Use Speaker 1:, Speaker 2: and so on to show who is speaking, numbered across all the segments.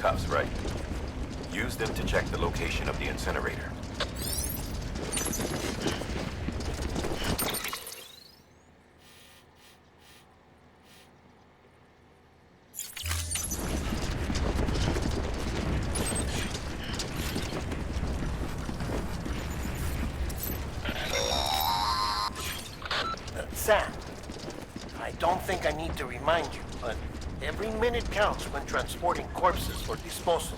Speaker 1: handcuffs, right? Use them to check the location of the incinerator.
Speaker 2: Sam, I don't think I need to remind you, but every minute counts when transporting corpses for disposal.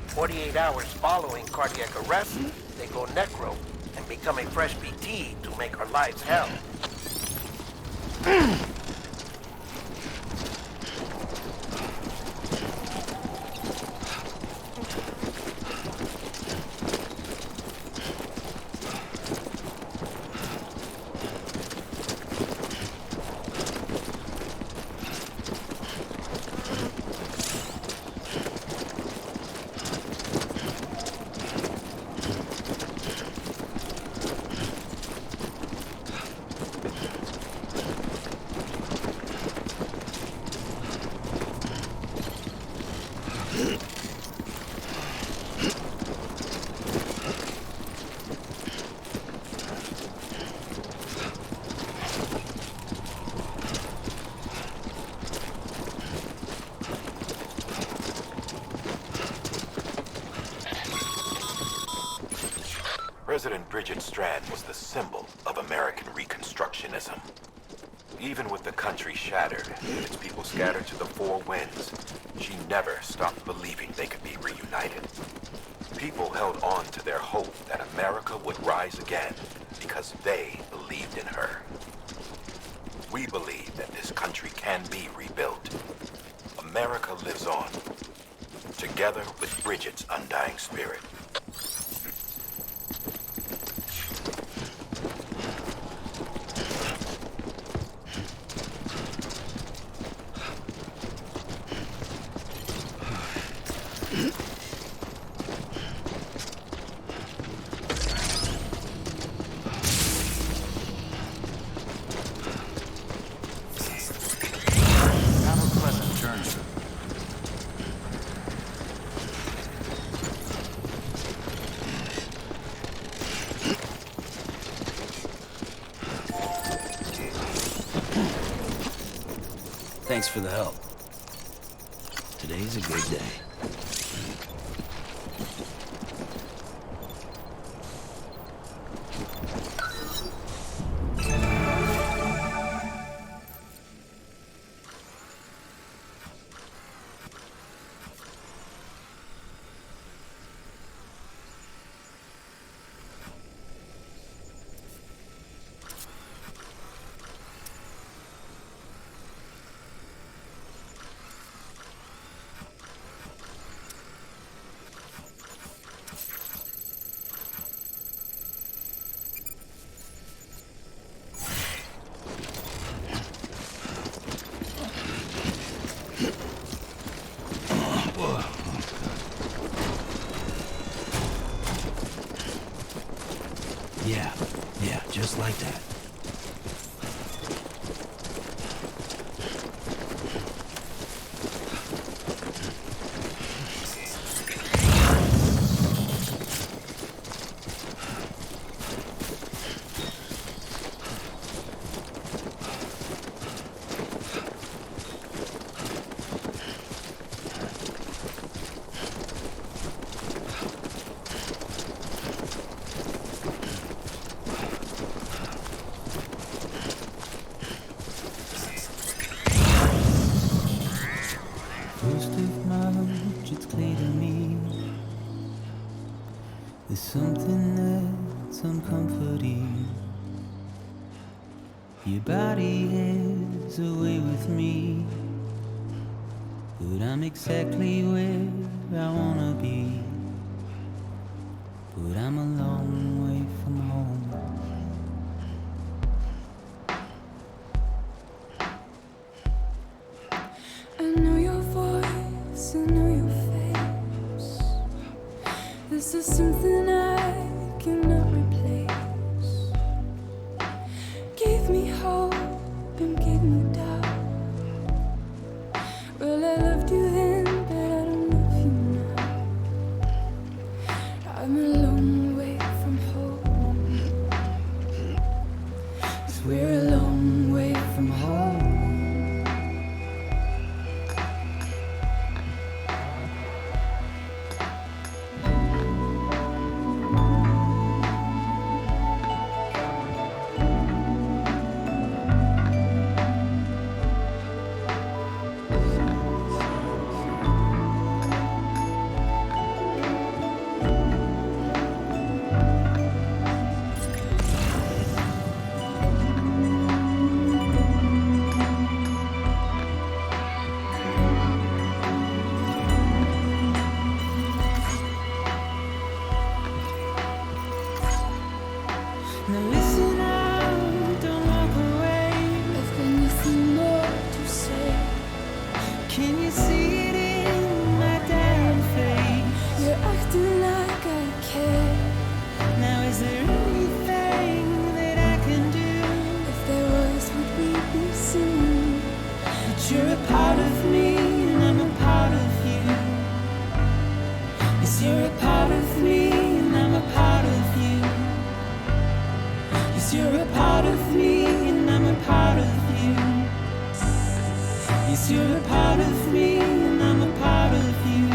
Speaker 2: 48 hours following cardiac arrest, they go necro and become a fresh BT to make our lives hell.
Speaker 1: President Bridget Strand was the symbol of American Reconstructionism. Even with the country shattered and its people scattered to the four winds, she never stopped believing they could be reunited. People held on to their hope that America would rise again because they believed in her. We believe that this country can be rebuilt. America lives on, together with Bridget's undying spirit.
Speaker 3: Thanks for the help. Today's a good day. Yeah, just like that. There's something that's uncomforting. Your body is away with me, but I'm exactly where I wanna be. But I'm a long way from home.
Speaker 4: I know your voice, I know your face. This is something I cannot replace. Give me hope and give me doubt. Well, I loved you then, but I don't love
Speaker 3: 'Cause you're a part of me and I'm a part of you. 'Cause you're a part of me and I'm a part of you. Yes, you're a part of me and I'm a part of you.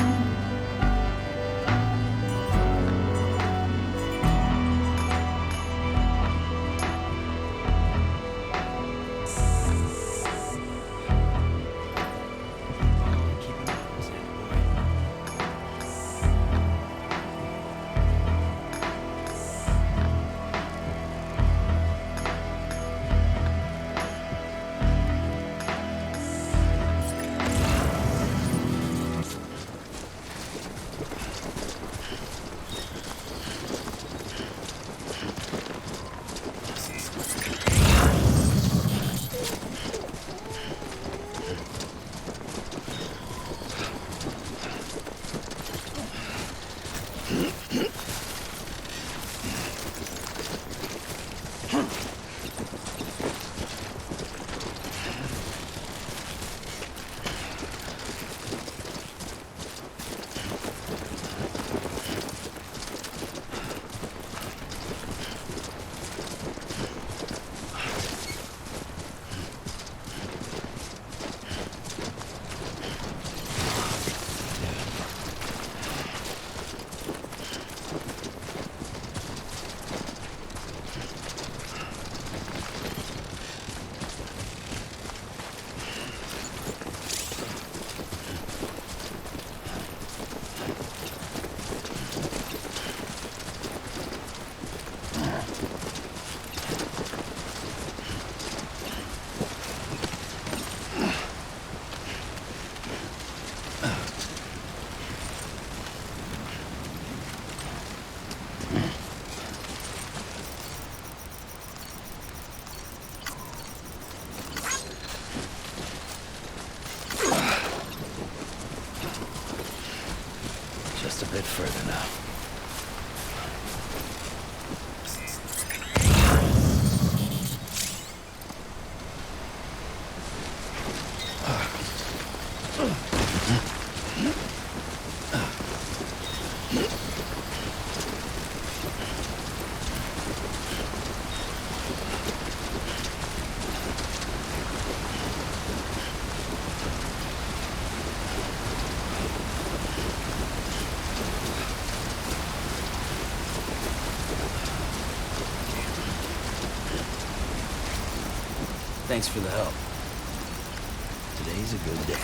Speaker 5: Just a bit further now. Thanks for the help. Today's a good day.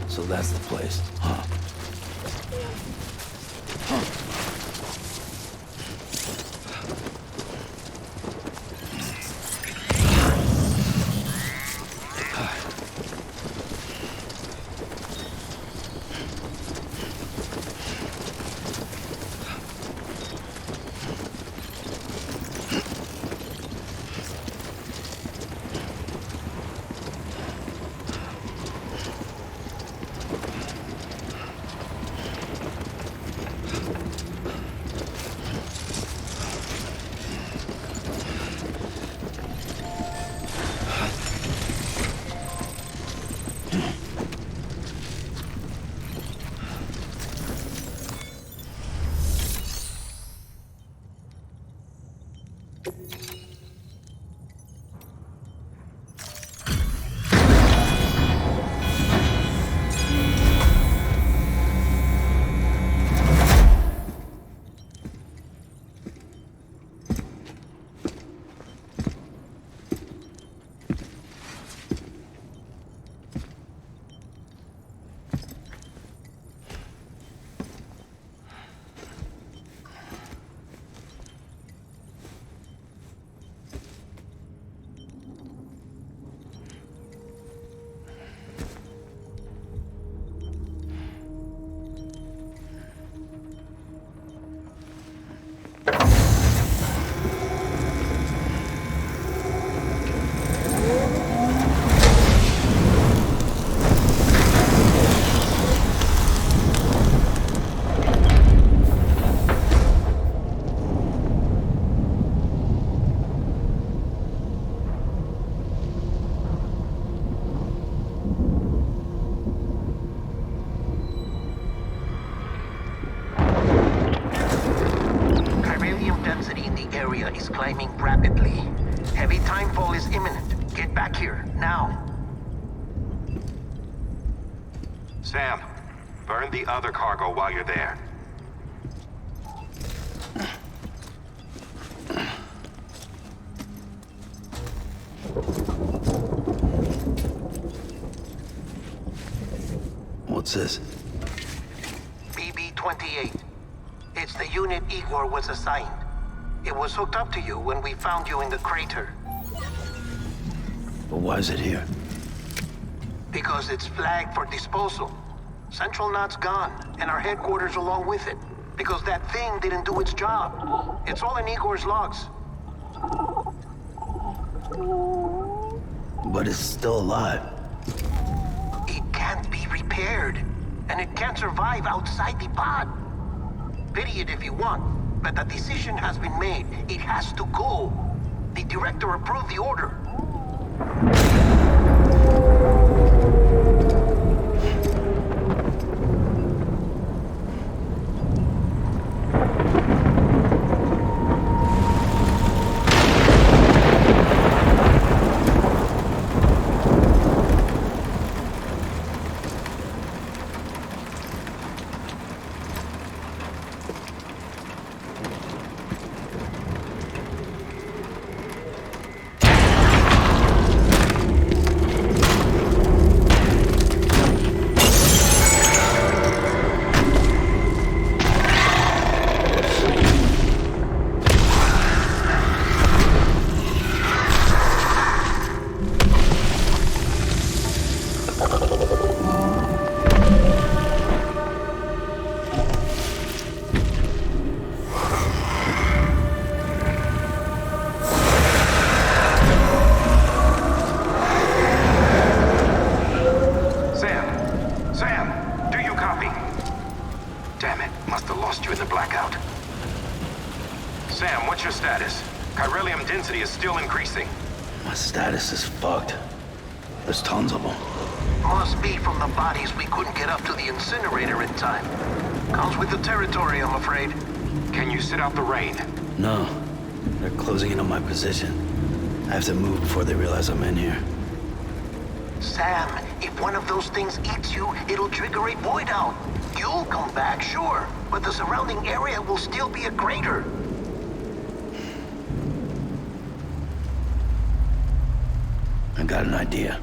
Speaker 5: So that's the place, huh?
Speaker 2: Is climbing rapidly. Heavy timefall is imminent. Get back here, now.
Speaker 1: Sam, burn the other cargo while you're there.
Speaker 5: What's this?
Speaker 2: BB-28. It's the unit Igor was assigned. It was hooked up to you when we found you in the crater.
Speaker 5: But why is it here?
Speaker 2: Because it's flagged for disposal. Central Knot's gone, and our headquarters along with it. Because that thing didn't do its job. It's all in Igor's logs.
Speaker 5: But it's still alive.
Speaker 2: It can't be repaired, and it can't survive outside the pod. Pity it if you want, but the decision has been made. It has to go. The director approved the order.
Speaker 5: Status is fucked. There's tons of them.
Speaker 2: Must be from the bodies we couldn't get up to the incinerator in time. Comes with the territory, I'm afraid.
Speaker 1: Can you sit out the rain?
Speaker 5: No. They're closing in on my position. I have to move before they realize I'm in here.
Speaker 2: Sam, if one of those things eats you, it'll trigger a void out. You'll come back, sure, but the surrounding area will still be a crater.
Speaker 5: I got an idea.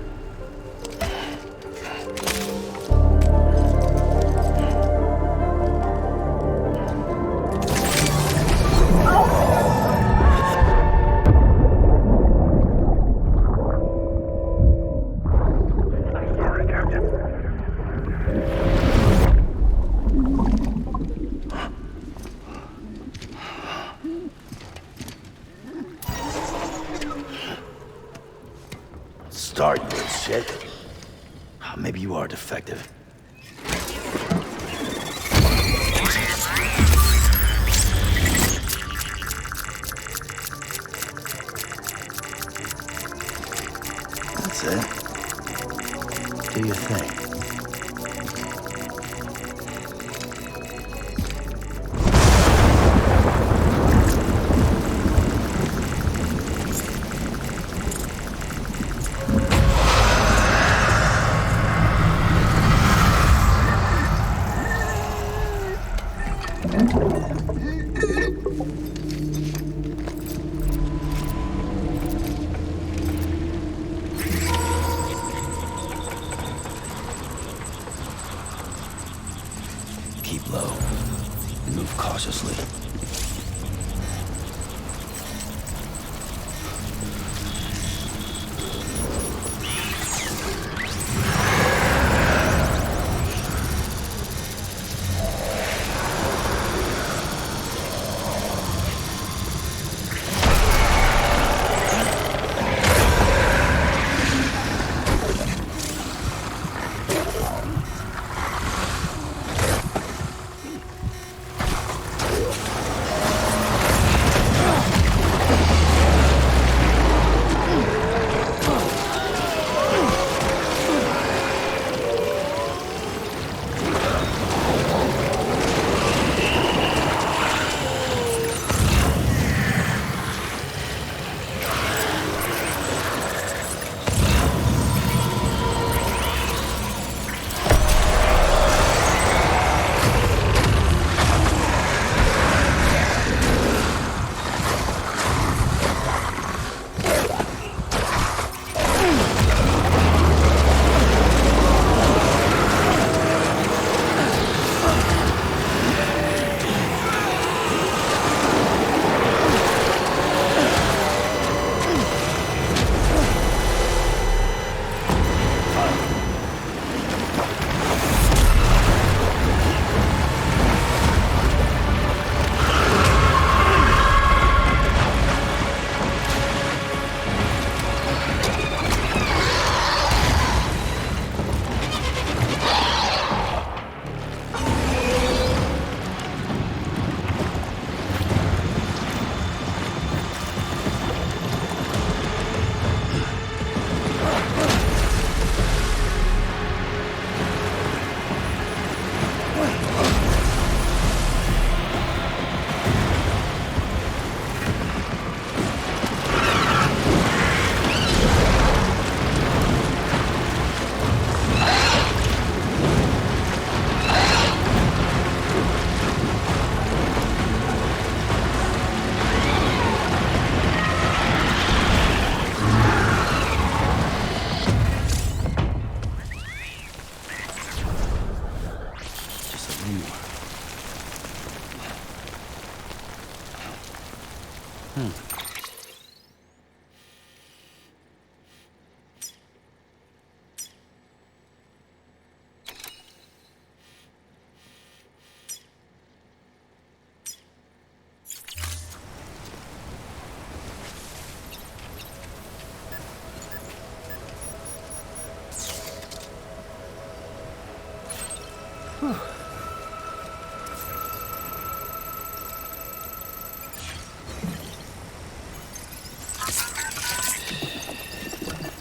Speaker 5: Start, you little shit. Maybe you are defective. That's it. Do your thing. cautiously.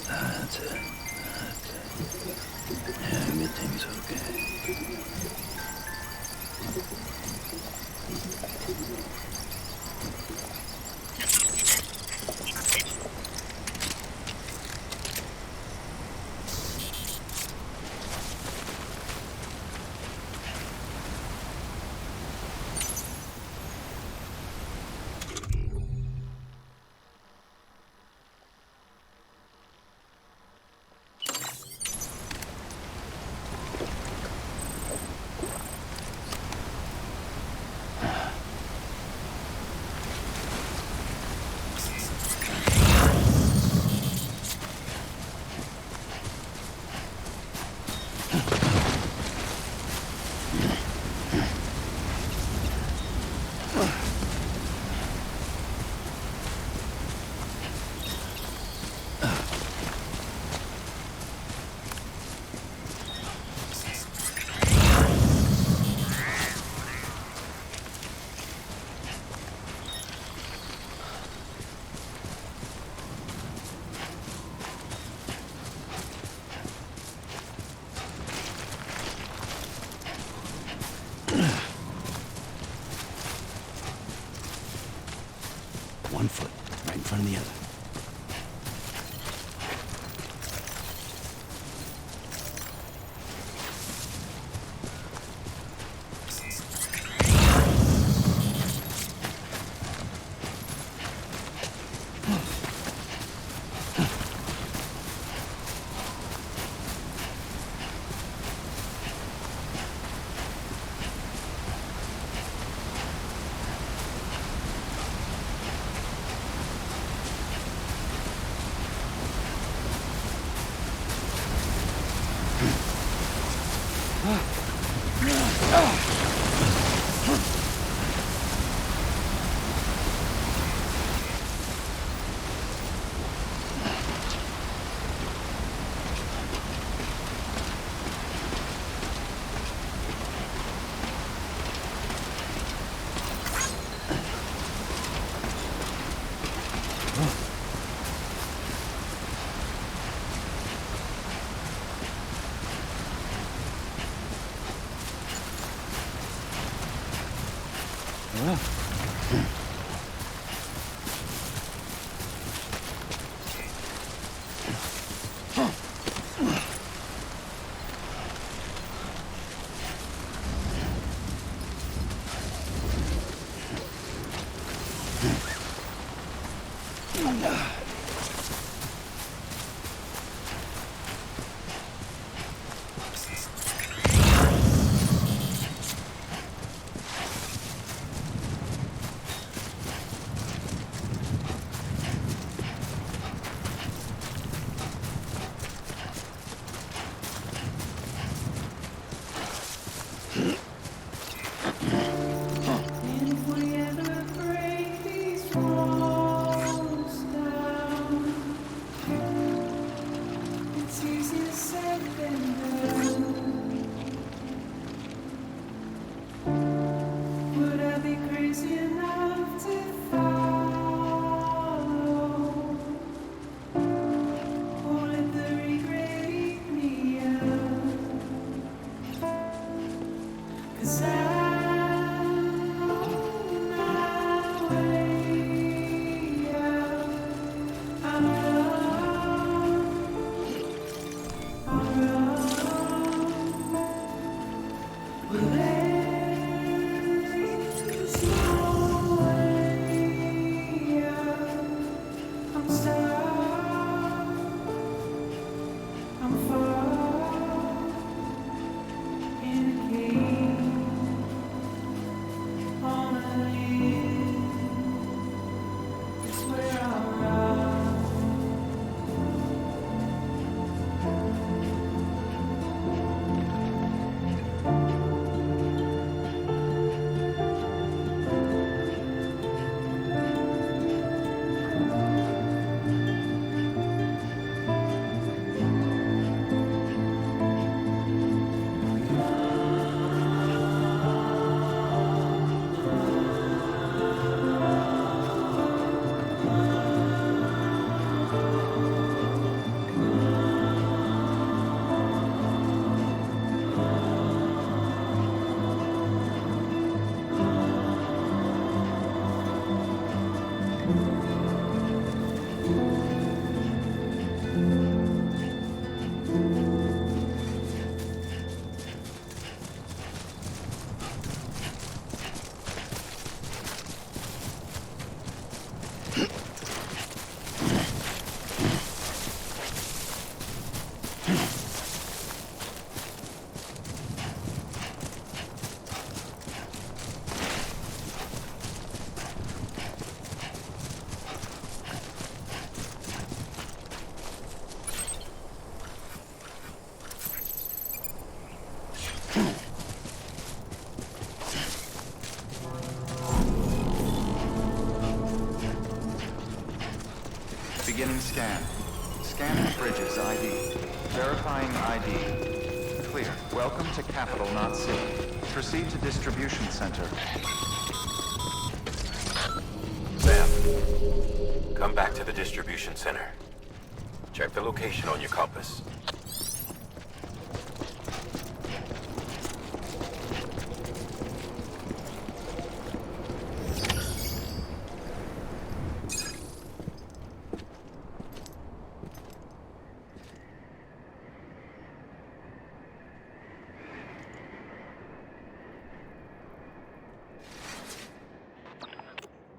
Speaker 5: That's it. Yeah, everything's okay. One foot right in front of the other.
Speaker 6: Beginning scan. Scanning bridges ID. Verifying ID. Clear. Welcome to Capital, not City. Proceed to distribution center.
Speaker 1: Sam, come back to the distribution center. Check the location on your compass.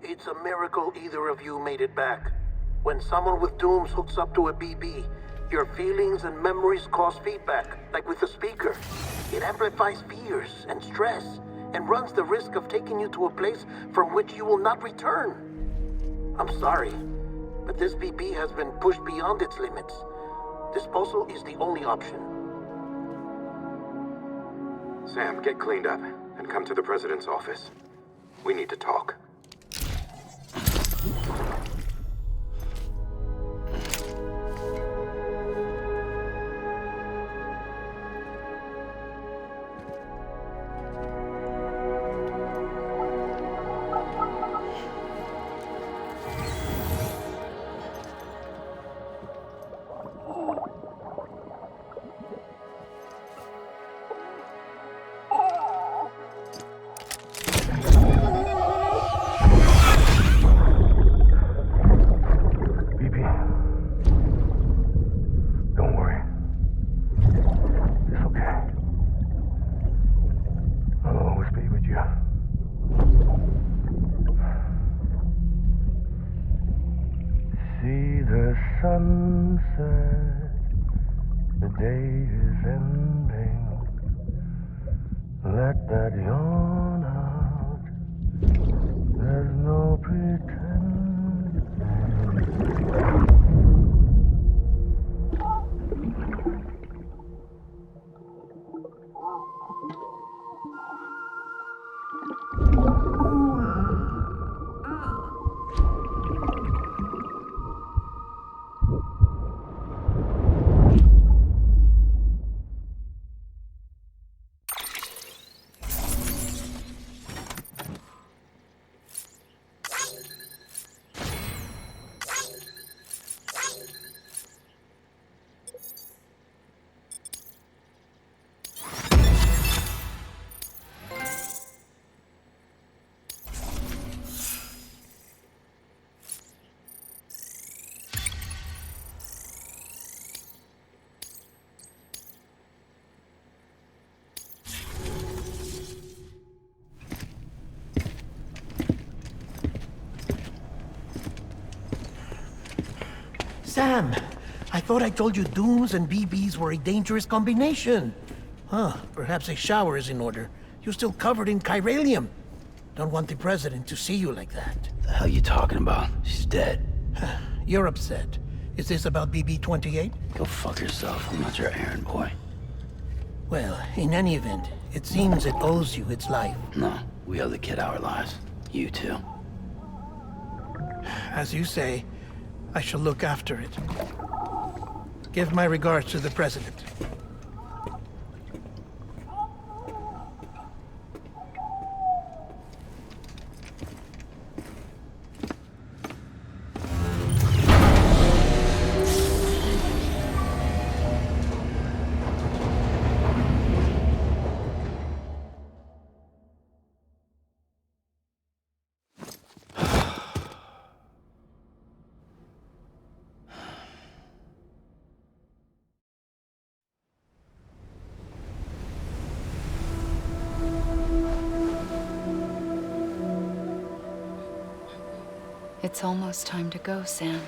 Speaker 2: It's a miracle either of you made it back. When someone with dooms hooks up to a BB, your feelings and memories cause feedback, like with the speaker. It amplifies fears and stress, and runs the risk of taking you to a place from which you will not return. I'm sorry, but this BB has been pushed beyond its limits. Disposal is the only option.
Speaker 1: Sam, get cleaned up and come to the president's office. We need to talk.
Speaker 7: the sunset. The day is ending. Let that yawn out. There's no pretending.
Speaker 2: Sam, I thought I told you dooms and BBs were a dangerous combination. Huh, perhaps a shower is in order. You're still covered in chiralium. Don't want the president to see you like that.
Speaker 5: The hell you talking about? She's dead.
Speaker 2: You're upset. Is this about BB-28?
Speaker 5: Go fuck yourself. I'm not your errand boy.
Speaker 2: Well, in any event, it seems it owes you its life.
Speaker 5: No, we owe the kid our lives. You too.
Speaker 2: As you say, I shall look after it. Give my regards to the president.
Speaker 8: It's almost time to go, Sam.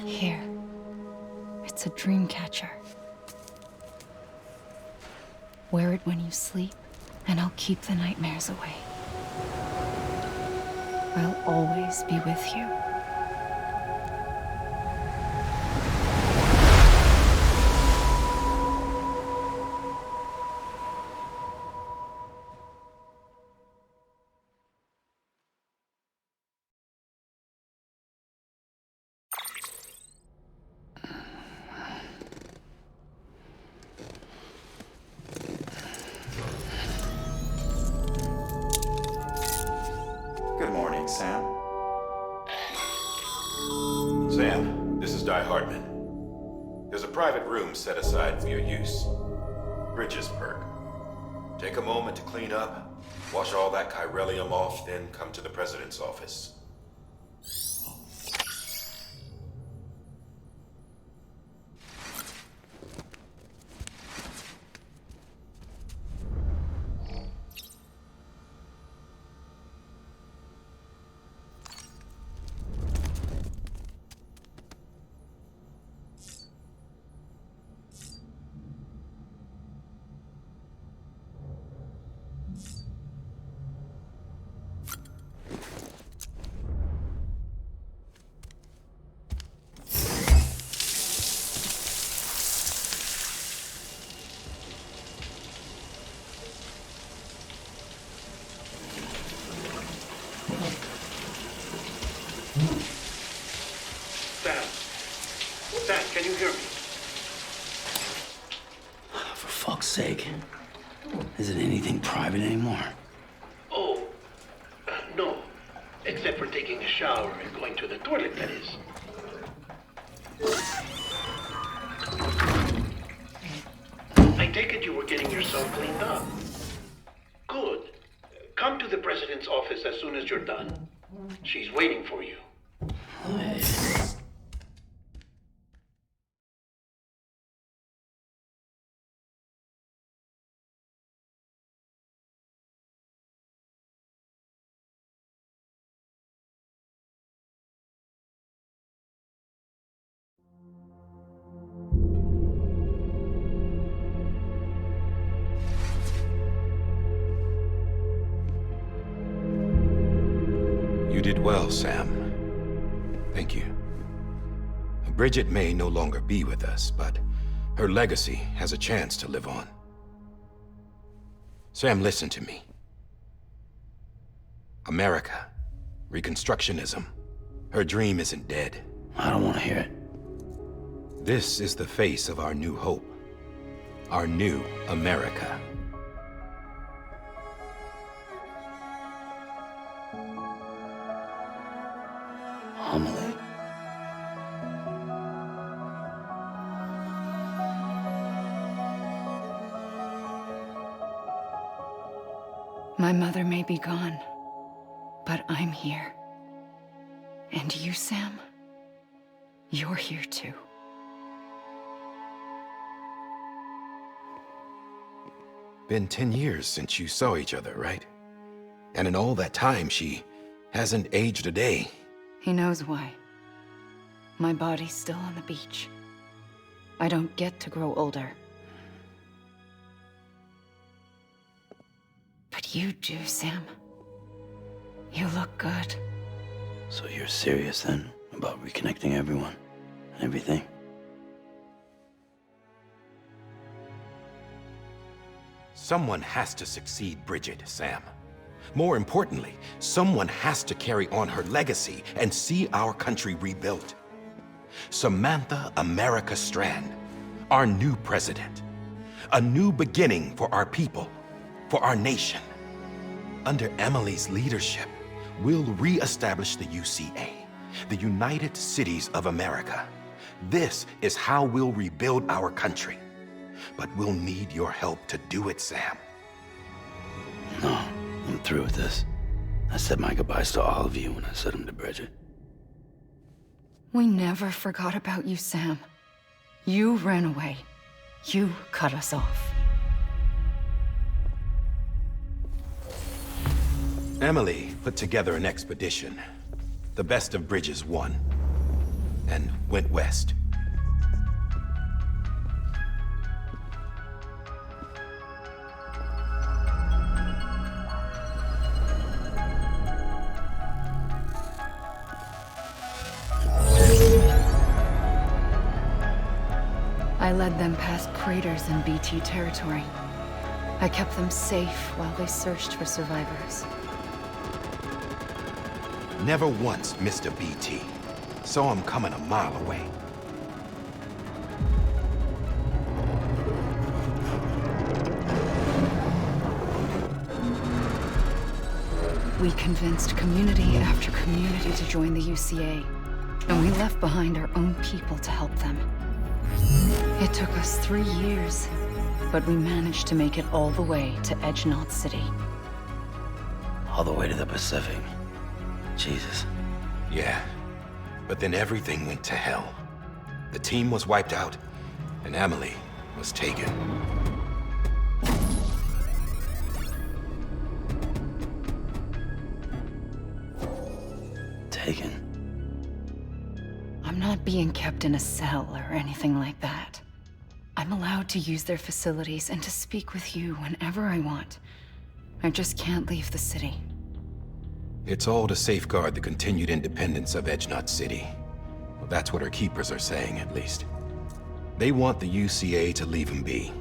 Speaker 8: Here. It's a dream catcher. Wear it when you sleep, and I'll keep the nightmares away. I'll always be with you.
Speaker 6: Good morning, Sam.
Speaker 1: Sam, this is Di Hartman. There's a private room set aside for your use. Bridges perk. Take a moment to clean up, wash all that chiralium off, then come to the president's office.
Speaker 2: Sam, can you hear me?
Speaker 5: For fuck's sake. Isn't anything private anymore?
Speaker 2: Oh, no. Except for taking a shower and going to the toilet, that is. I take it you were getting yourself cleaned up. Good. Come to the president's office as soon as you're done. She's waiting for you.
Speaker 1: did well, Sam. Thank you. Bridget may no longer be with us, but her legacy has a chance to live on. Sam, listen to me. America, Reconstructionism. Her dream isn't dead.
Speaker 5: I don't want to hear it.
Speaker 1: This is the face of our new hope. Our new America.
Speaker 5: Homily.
Speaker 8: My mother may be gone, but I'm here. And you, Sam, you're here too.
Speaker 1: Been 10 years since you saw each other, right? And in all that time, she hasn't aged a day.
Speaker 8: He knows why. My body's still on the beach. I don't get to grow older. But you do, Sam. You look good.
Speaker 5: So you're serious then about reconnecting everyone and everything?
Speaker 1: Someone has to succeed Bridget, Sam. More importantly, someone has to carry on her legacy and see our country rebuilt. Samantha America Strand, our new president. A new beginning for our people, for our nation. Under Emily's leadership, we'll re-establish the UCA, the United Cities of America. This is how we'll rebuild our country. But we'll need your help to do it, Sam.
Speaker 5: No, I'm through with this. I said my goodbyes to all of you when I said them to Bridget.
Speaker 8: We never forgot about you, Sam. You ran away. You cut us off.
Speaker 1: Emily put together an expedition. The best of Bridges won. And went west.
Speaker 8: I led them past craters in BT territory. I kept them safe while they searched for survivors.
Speaker 1: Never once missed a BT. Saw him coming a mile away.
Speaker 8: We convinced community after community to join the UCA, and we left behind our own people to help them. It took us 3 years, but we managed to make it all the way to Edge-Knot City.
Speaker 5: All the way to the Pacific. Jesus.
Speaker 1: Yeah, but then everything went to hell. The team was wiped out, and Emily was taken.
Speaker 5: Taken?
Speaker 8: I'm not being kept in a cell or anything like that. I'm allowed to use their facilities and to speak with you whenever I want. I just can't leave the city.
Speaker 1: It's all to safeguard the continued independence of Edge-Knot City. Well, that's what our keepers are saying, at least. They want the UCA to leave him be.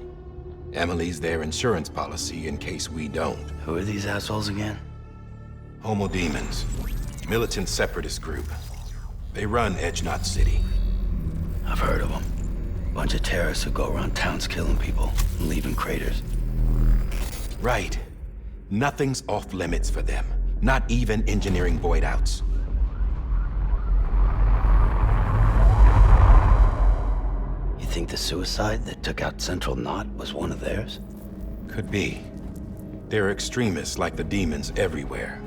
Speaker 1: Emily's their insurance policy in case we don't.
Speaker 5: Who are these assholes again?
Speaker 1: Homo Demons. Militant separatist group. They run Edge-Knot City.
Speaker 5: I've heard of them. Bunch of terrorists who go around towns killing people and leaving craters.
Speaker 1: Right. Nothing's off limits for them. Not even engineering void outs.
Speaker 5: You think the suicide that took out Central Knot was one of theirs?
Speaker 1: Could be. There are extremists like the demons everywhere,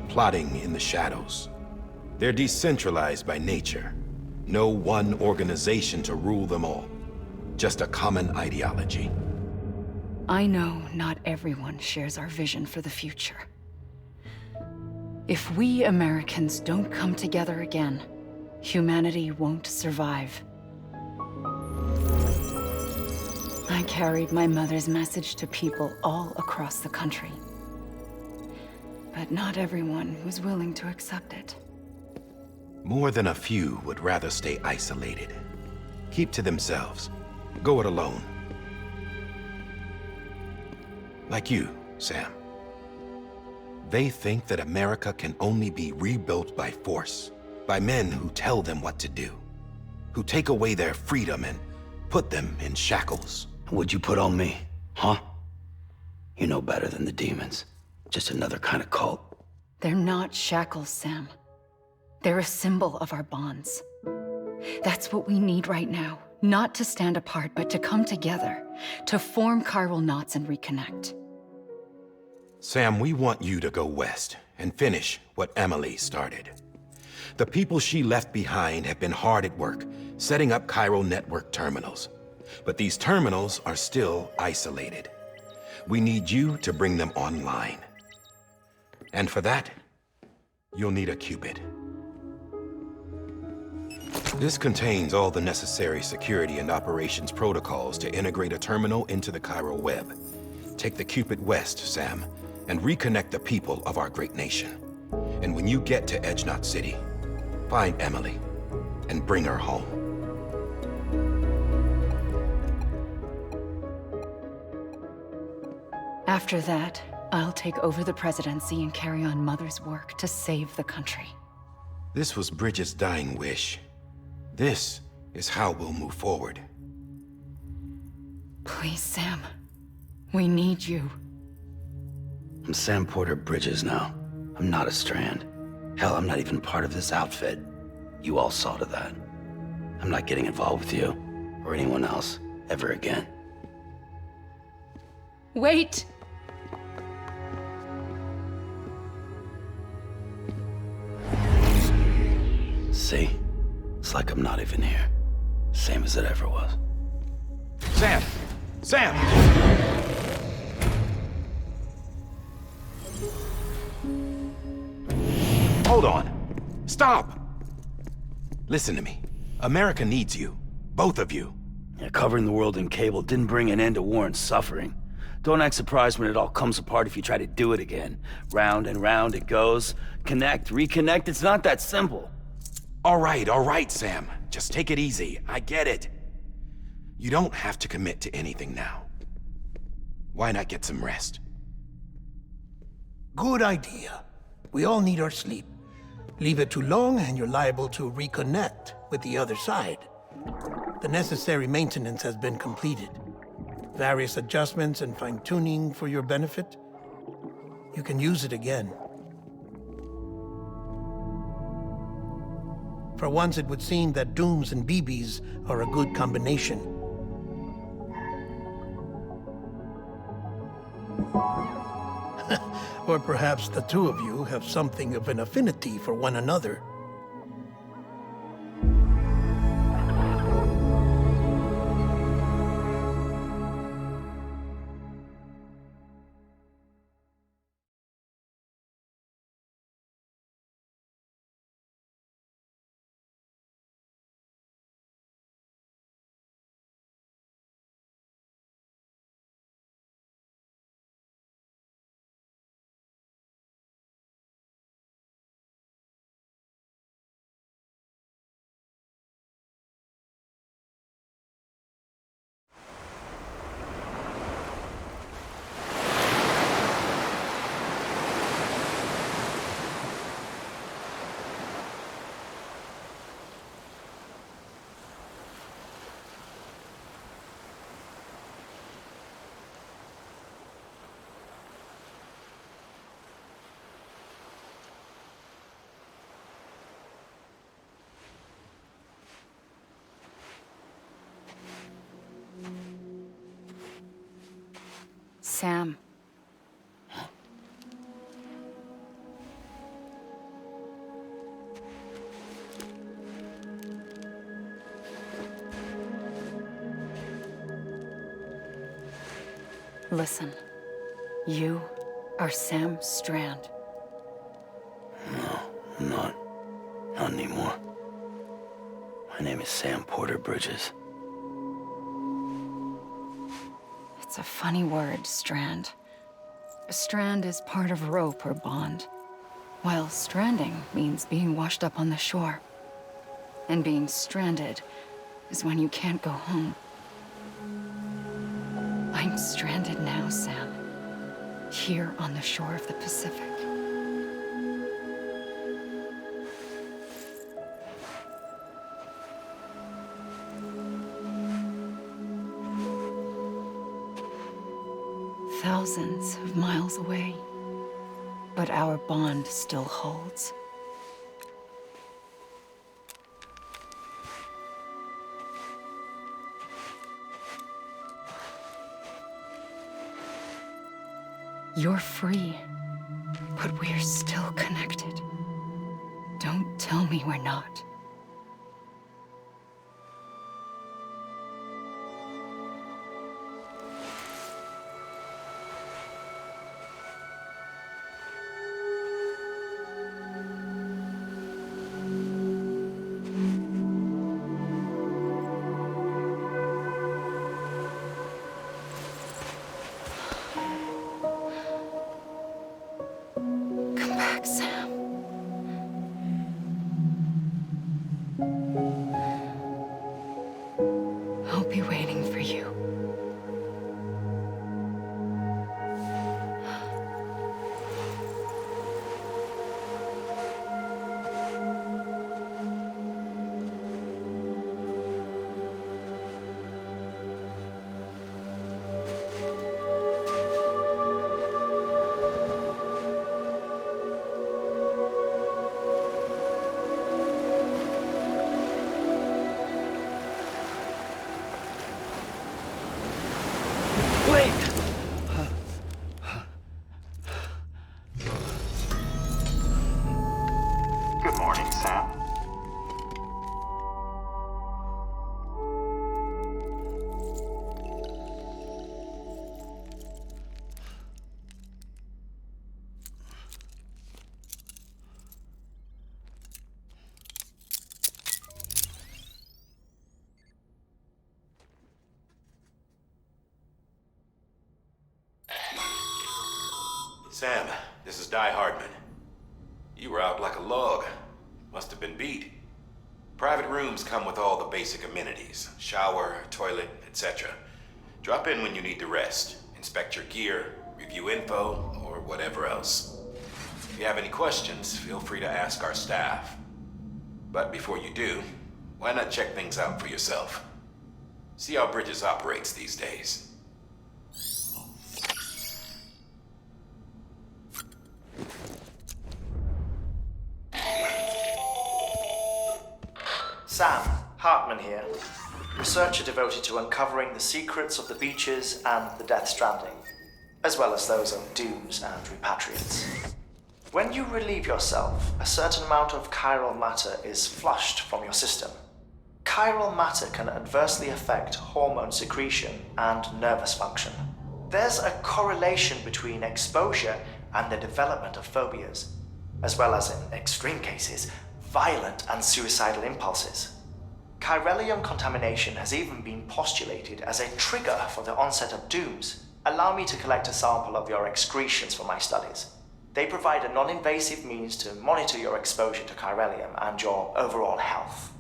Speaker 1: plotting in the shadows. They're decentralized by nature. No one organization to rule them all. Just a common ideology.
Speaker 8: I know not everyone shares our vision for the future. If we Americans don't come together again, humanity won't survive. I carried my mother's message to people all across the country. But not everyone was willing to accept it.
Speaker 1: More than a few would rather stay isolated. Keep to themselves. Go it alone. Like you, Sam. They think that America can only be rebuilt by force, by men who tell them what to do, who take away their freedom and put them in shackles.
Speaker 5: What'd you put on me, huh? You know better than the demons. Just another kind of cult.
Speaker 8: They're not shackles, Sam. They're a symbol of our bonds. That's what we need right now. Not to stand apart, but to come together, to form chiral knots and reconnect.
Speaker 1: Sam, we want you to go west and finish what Emily started. The people she left behind have been hard at work, setting up chiral network terminals. But these terminals are still isolated. We need you to bring them online. And for that, you'll need a Cupid. This contains all the necessary security and operations protocols to integrate a terminal into the chiral web. Take the Cupid west, Sam, and reconnect the people of our great nation. And when you get to Edge Knot City, find Emily and bring her home.
Speaker 8: After that, I'll take over the presidency and carry on Mother's work to save the country.
Speaker 1: This was Bridget's dying wish. This is how we'll move forward.
Speaker 8: Please, Sam. We need you.
Speaker 5: I'm Sam Porter Bridges now. I'm not a Strand. Hell, I'm not even part of this outfit. You all saw to that. I'm not getting involved with you, or anyone else, ever again.
Speaker 8: Wait!
Speaker 5: See? It's like I'm not even here. Same as it ever was.
Speaker 1: Sam! Sam! Hold on. Stop! Listen to me. America needs you. Both of you.
Speaker 5: Yeah, covering the world in cable didn't bring an end to war and suffering. Don't act surprised when it all comes apart if you try to do it again. Round and round it goes. Connect, reconnect, it's not that simple.
Speaker 1: All right, Sam. Just take it easy. I get it. You don't have to commit to anything now. Why not get some rest?
Speaker 2: Good idea. We all need our sleep. Leave it too long and you're liable to reconnect with the other side. The necessary maintenance has been completed. Various adjustments and fine-tuning for your benefit. You can use it again. For once, it would seem that Dooms and BBs are a good combination. Or perhaps the two of you have something of an affinity for one another.
Speaker 8: Sam. Listen, you are Sam Strand.
Speaker 5: No, I'm not. Not anymore. My name is Sam Porter Bridges.
Speaker 8: It's a funny word, Strand. A strand is part of rope or bond, while stranding means being washed up on the shore. And being stranded is when you can't go home. I'm stranded now, Sam. Here on the shore of the Pacific. Thousands of miles away, but our bond still holds. You're free, but we're still connected. Don't tell me we're not. Come back, Sam. I'll be waiting for you.
Speaker 6: Good morning, Sam.
Speaker 1: Sam, this is Di Hardman. You were out like a log. Must have been beat. Private rooms come with all the basic amenities. Shower, toilet, etc. Drop in when you need to rest. Inspect your gear, review info, or whatever else. If you have any questions, feel free to ask our staff. But before you do, why not check things out for yourself? See how Bridges operates these days.
Speaker 9: Sam, Hartman here, researcher devoted to uncovering the secrets of the beaches and the Death Stranding, as well as those of dooms and repatriates. When you relieve yourself, a certain amount of chiral matter is flushed from your system. Chiral matter can adversely affect hormone secretion and nervous function. There's a correlation between exposure and the development of phobias, as well as, in extreme cases, violent and suicidal impulses. Chiralium contamination has even been postulated as a trigger for the onset of dooms. Allow me to collect a sample of your excretions for my studies. They provide a non-invasive means to monitor your exposure to chiralium and your overall health.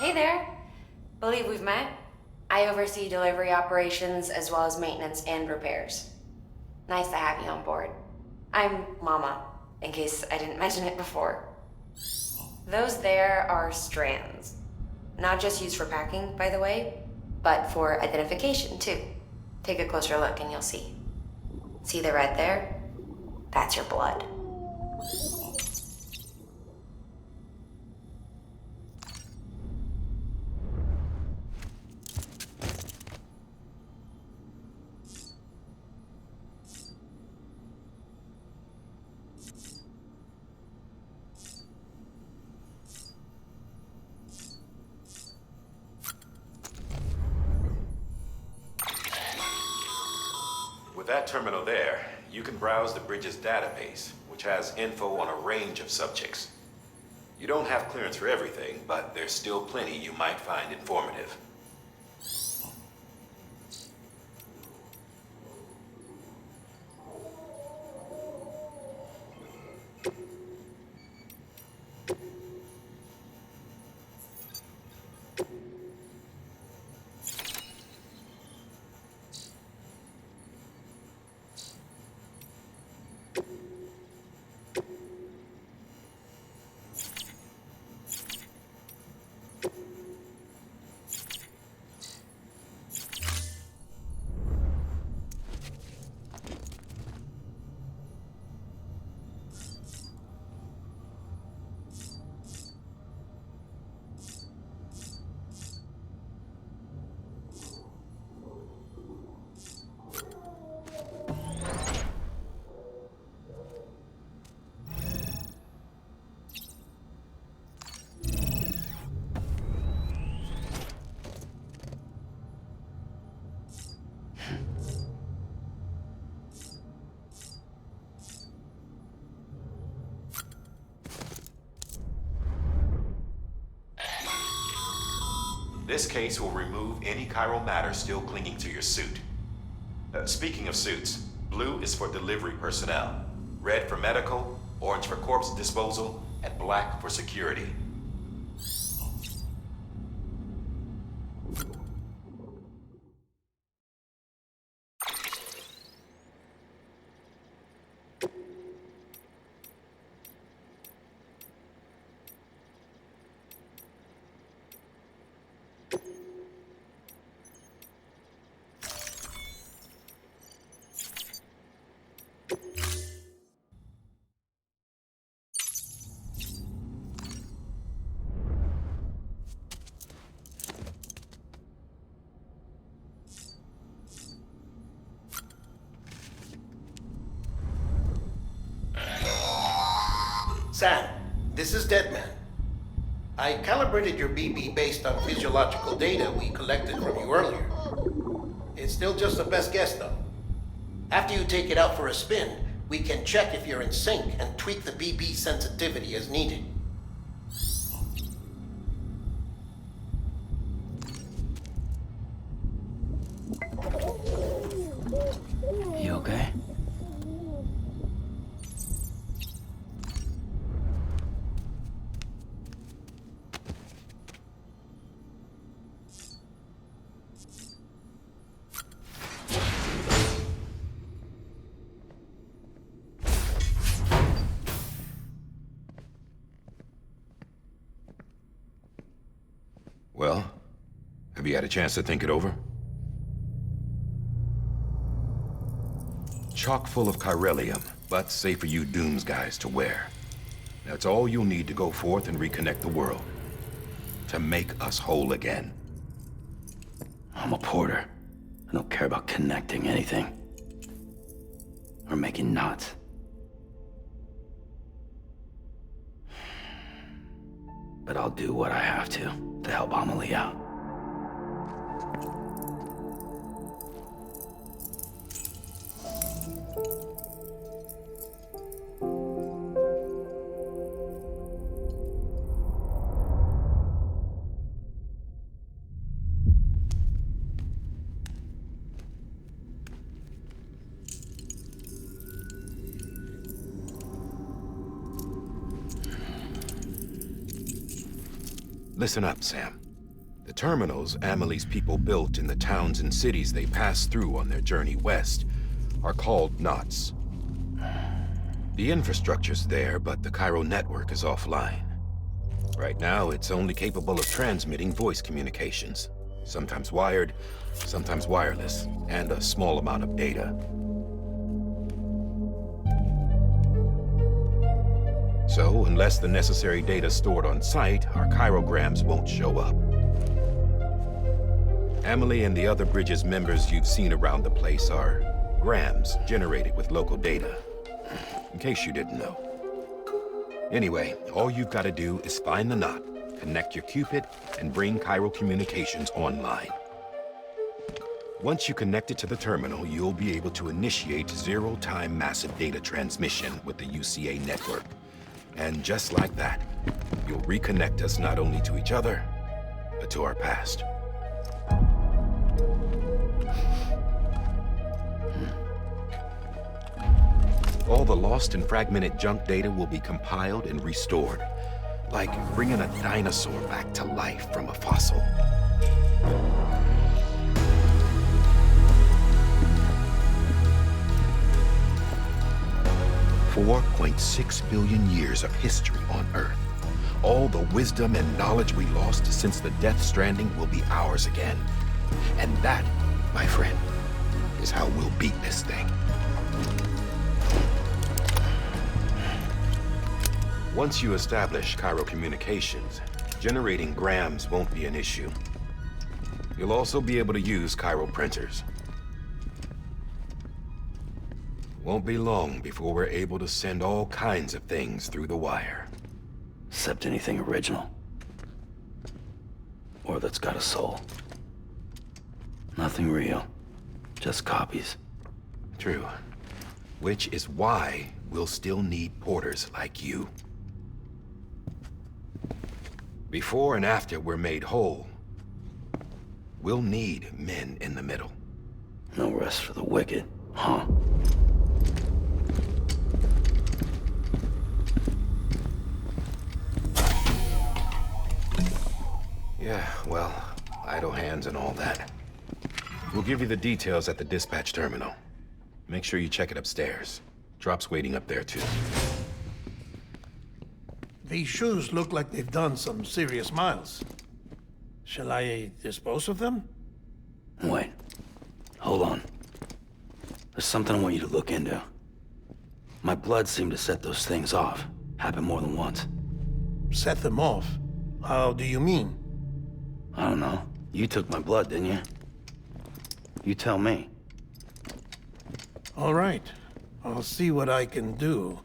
Speaker 10: Hey there. Believe we've met. I oversee delivery operations as well as maintenance and repairs. Nice to have you on board. I'm Mama, in case I didn't mention it before. Those there are strands. Not just used for packing, by the way, but for identification too. Take a closer look and you'll see. See the red there? That's your blood.
Speaker 1: that terminal there, you can browse the bridge's database, which has info on a range of subjects. You don't have clearance for everything, but there's still plenty you might find informative. This case will remove any chiral matter still clinging to your suit. Speaking of suits, blue is for delivery personnel, red for medical, orange for corpse disposal, and black for security.
Speaker 2: Sam, this is Deadman. I calibrated your BB based on physiological data we collected from you earlier. It's still just a best guess, though. After you take it out for a spin, we can check if you're in sync and tweak the BB sensitivity as needed.
Speaker 5: You okay?
Speaker 1: Well, have you had a chance to think it over? Chock full of chiralium, but safe for you Dooms guys to wear. That's all you'll need to go forth and reconnect the world. To make us whole again.
Speaker 5: I'm a porter. I don't care about connecting anything. Or making knots. But I'll do what I have to help Amelie out.
Speaker 1: Listen up, Sam. The terminals Amelie's people built in the towns and cities they passed through on their journey west are called knots. The infrastructure's there, but the chiral network is offline. Right now, it's only capable of transmitting voice communications. Sometimes wired, sometimes wireless, and a small amount of data. So, unless the necessary data stored on site, our chirograms won't show up. Amelie and the other Bridges members you've seen around the place are grams generated with local data. In case you didn't know. Anyway, all you've got to do is find the knot, connect your Cupid, and bring chiral communications online. Once you connect it to the terminal, you'll be able to initiate zero-time massive data transmission with the UCA network. And just like that, you'll reconnect us not only to each other, but to our past. All the lost and fragmented junk data will be compiled and restored, like bringing a dinosaur back to life from a fossil. $4.6 billion years of history on Earth. All the wisdom and knowledge we lost since the Death Stranding will be ours again. And that, my friend, is how we'll beat this thing. Once you establish Cairo communications, generating grams won't be an issue. You'll also be able to use Cairo printers. Won't be long before we're able to send all kinds of things through the wire.
Speaker 5: Except anything original. Or that's got a soul. Nothing real. Just copies.
Speaker 1: True. Which is why we'll still need porters like you. Before and after we're made whole, we'll need men in the middle.
Speaker 5: No rest for the wicked, huh?
Speaker 1: Yeah, well, idle hands and all that. We'll give you the details at the dispatch terminal. Make sure you check it upstairs. Drop's waiting up there, too.
Speaker 2: These shoes look like they've done some serious miles. Shall I dispose of them?
Speaker 5: Wait. Hold on. There's something I want you to look into. My blood seemed to set those things off. Happened more than once.
Speaker 2: Set them off? How do you mean?
Speaker 5: I don't know. You took my blood, didn't you? You tell me.
Speaker 2: All right. I'll see what I can do.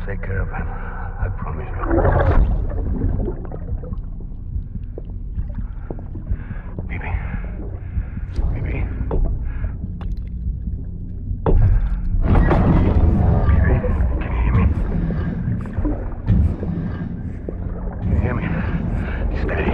Speaker 7: Take care of him. I promise you. Baby. Baby. Baby, can you hear me? Can you hear me? Steady.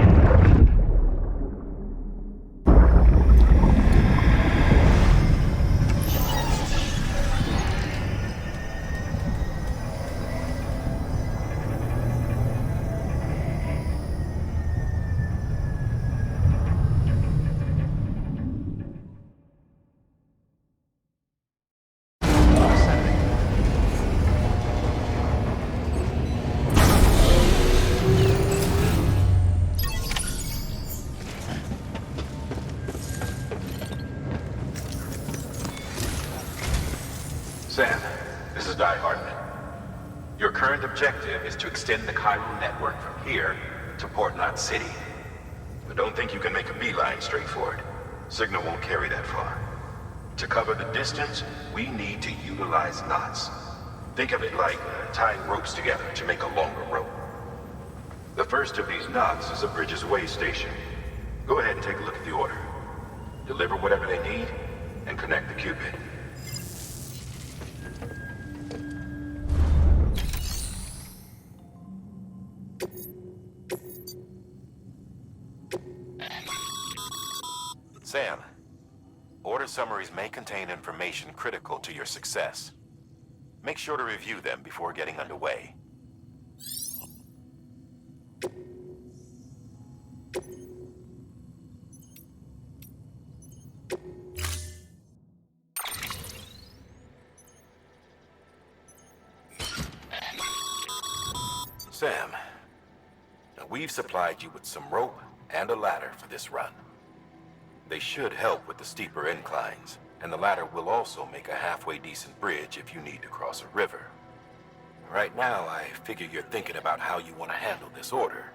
Speaker 1: Sam, this is Di Hartman. Your current objective is to extend the Cairo network from here to Port Knot City. But don't think you can make a beeline straight for it. Signal won't carry that far. To cover the distance, we need to utilize knots. Think of it like tying ropes together to make a longer rope. The first of these knots is a Bridges way station. Go ahead and take a look at the order. Deliver whatever they need, and connect the Cupid. Sam, order summaries may contain information critical to your success. Make sure to review them before getting underway. Sam, now we've supplied you with some rope and a ladder for this run. They should help with the steeper inclines, and the ladder will also make a halfway decent bridge if you need to cross a river. Right now, I figure you're thinking about how you want to handle this order.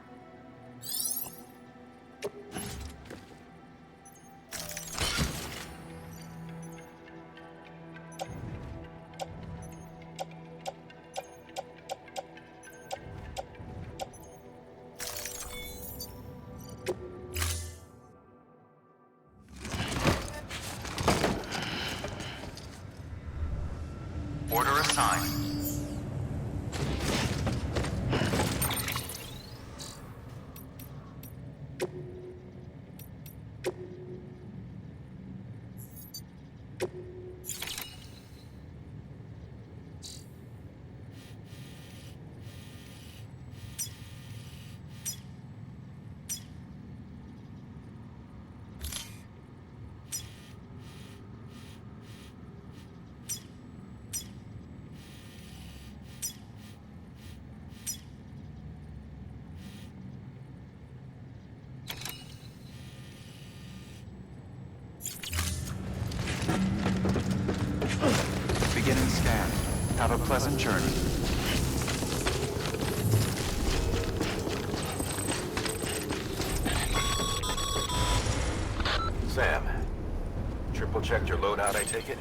Speaker 6: Order assigned. Beginning scan. Have a pleasant journey.
Speaker 1: Sam, triple checked your loadout, I take it?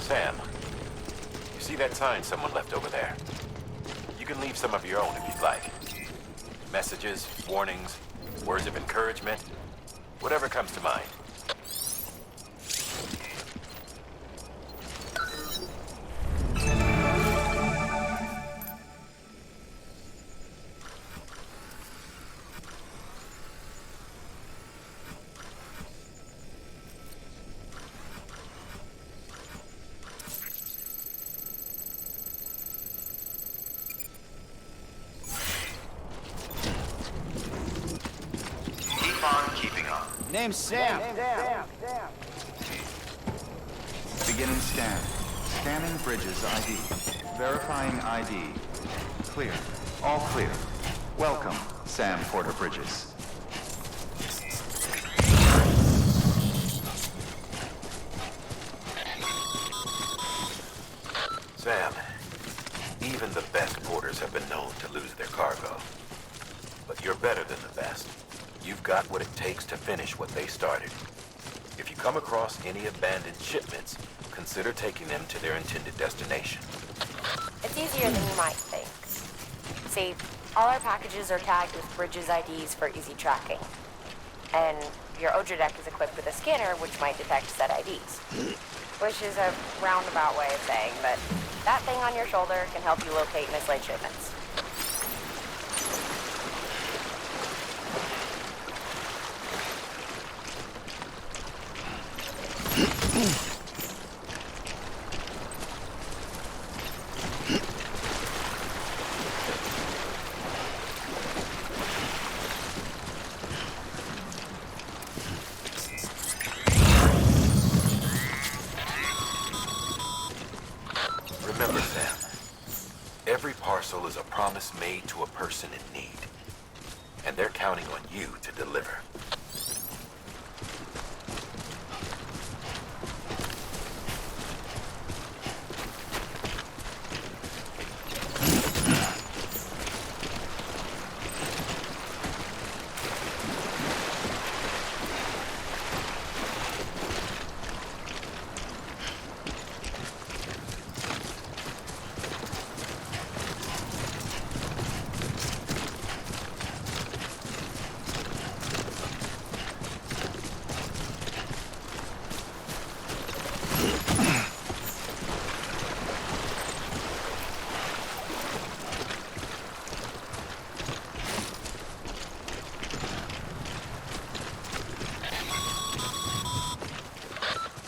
Speaker 1: Sam, you see that sign someone left over there? You can leave some of your own if you'd like. Messages, warnings, words of encouragement, whatever comes to mind.
Speaker 11: Name's Sam.
Speaker 6: Beginning scan. Scanning bridges ID. Verifying ID. Clear. All clear. Welcome, Sam Porter Bridges.
Speaker 1: Sam, even the best porters have been known to lose their cargo. But you're better than the best. You've got what it takes to finish what they started. If you come across any abandoned shipments, consider taking them to their intended destination.
Speaker 10: It's easier than you might think. See, all our packages are tagged with Bridges IDs for easy tracking. And your Odra deck is equipped with a scanner which might detect said IDs. Which is a roundabout way of saying that that thing on your shoulder can help you locate mislaid shipments.
Speaker 1: Remember, Sam, every parcel is a promise made to a person in need. And they're counting on you to deliver.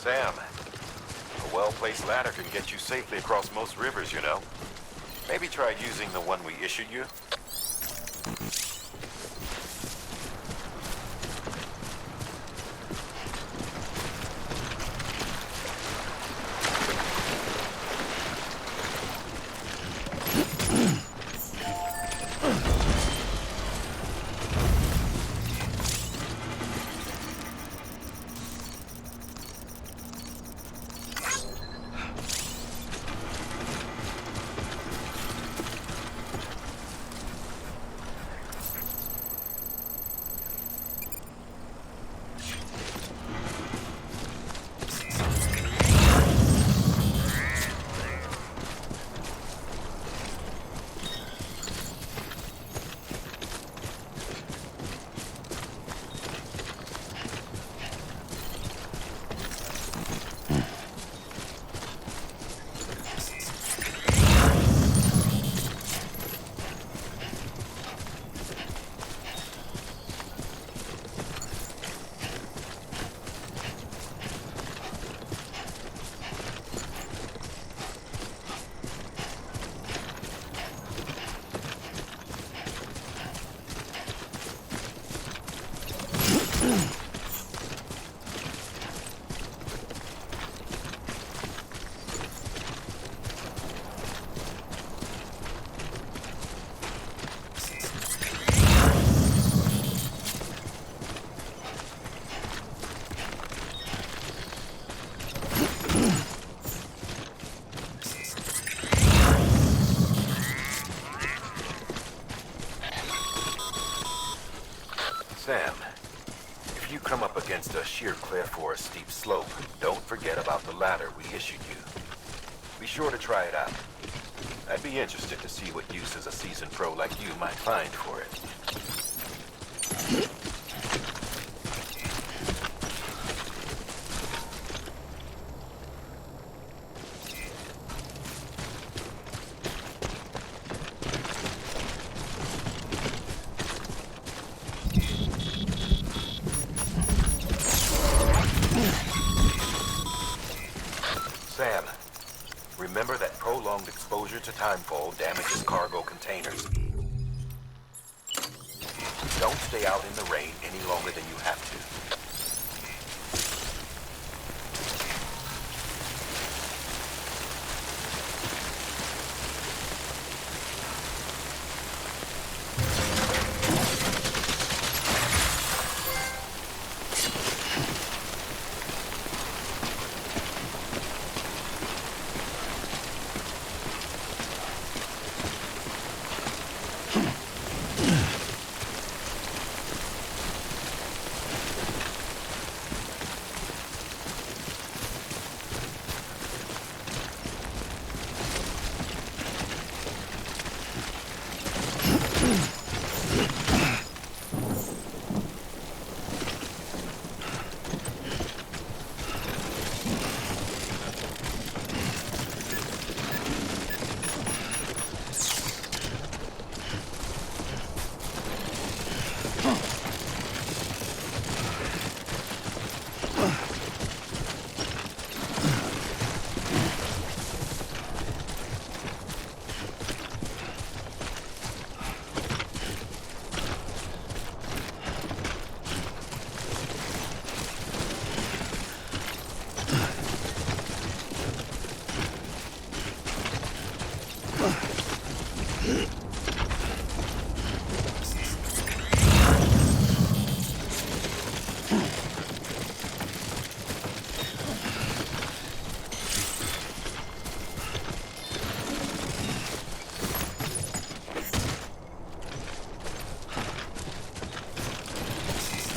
Speaker 1: Sam, a well-placed ladder can get you safely across most rivers, you know. Maybe try using the one we issued you. Sam, if you come up against a sheer cliff or a steep slope, don't forget about the ladder we issued you. Be sure to try it out. I'd be interested to see what uses a seasoned pro like you might find for it. Sam, remember that prolonged exposure to timefall damages cargo containers. Don't stay out in the rain any longer than you have to.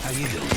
Speaker 5: How you doing?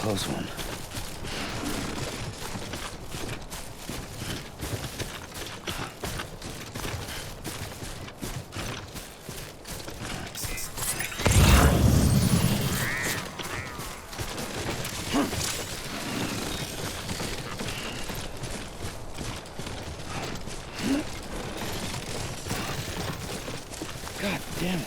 Speaker 5: close one. God damn it.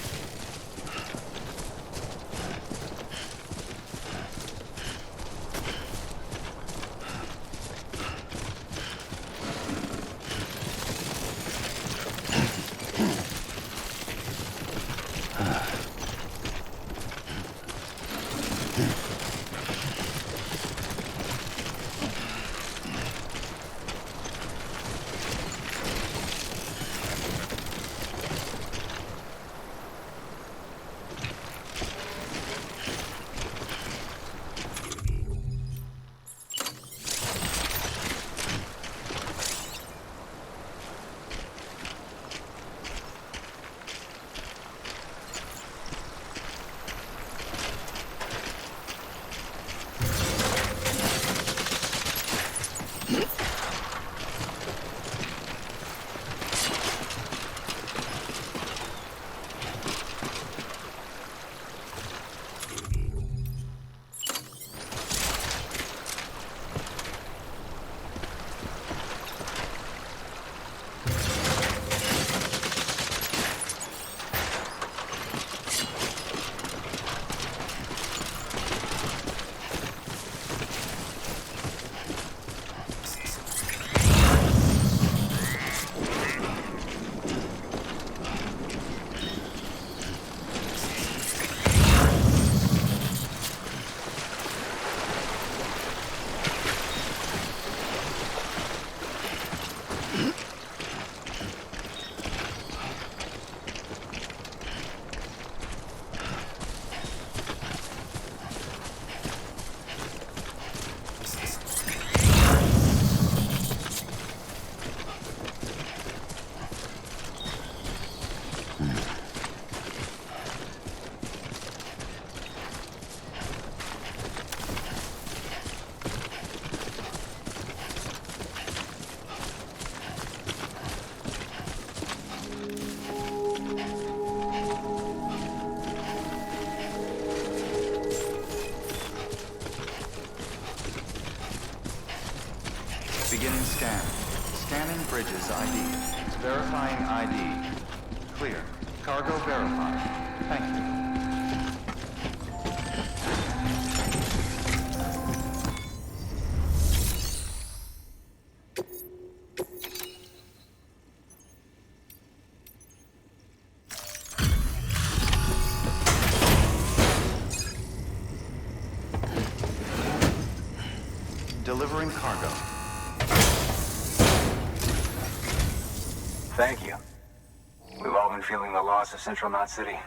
Speaker 6: Beginning scan. Scanning bridges ID. Verifying ID. Clear. Cargo verified. Thank you. Delivering cargo.
Speaker 12: Thank you. We've all been feeling the loss of Central Knot City.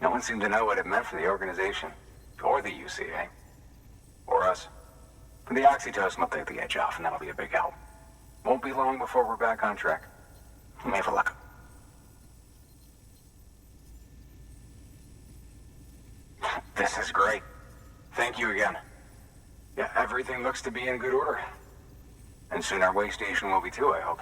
Speaker 12: No one seemed to know what it meant for the organization, or the UCA, or us. The oxytocin will take the edge off, and that'll be a big help. Won't be long before we're back on track. You may have luck. This is great. Thank you again. Yeah, everything looks to be in good order. And soon our way station will be too, I hope.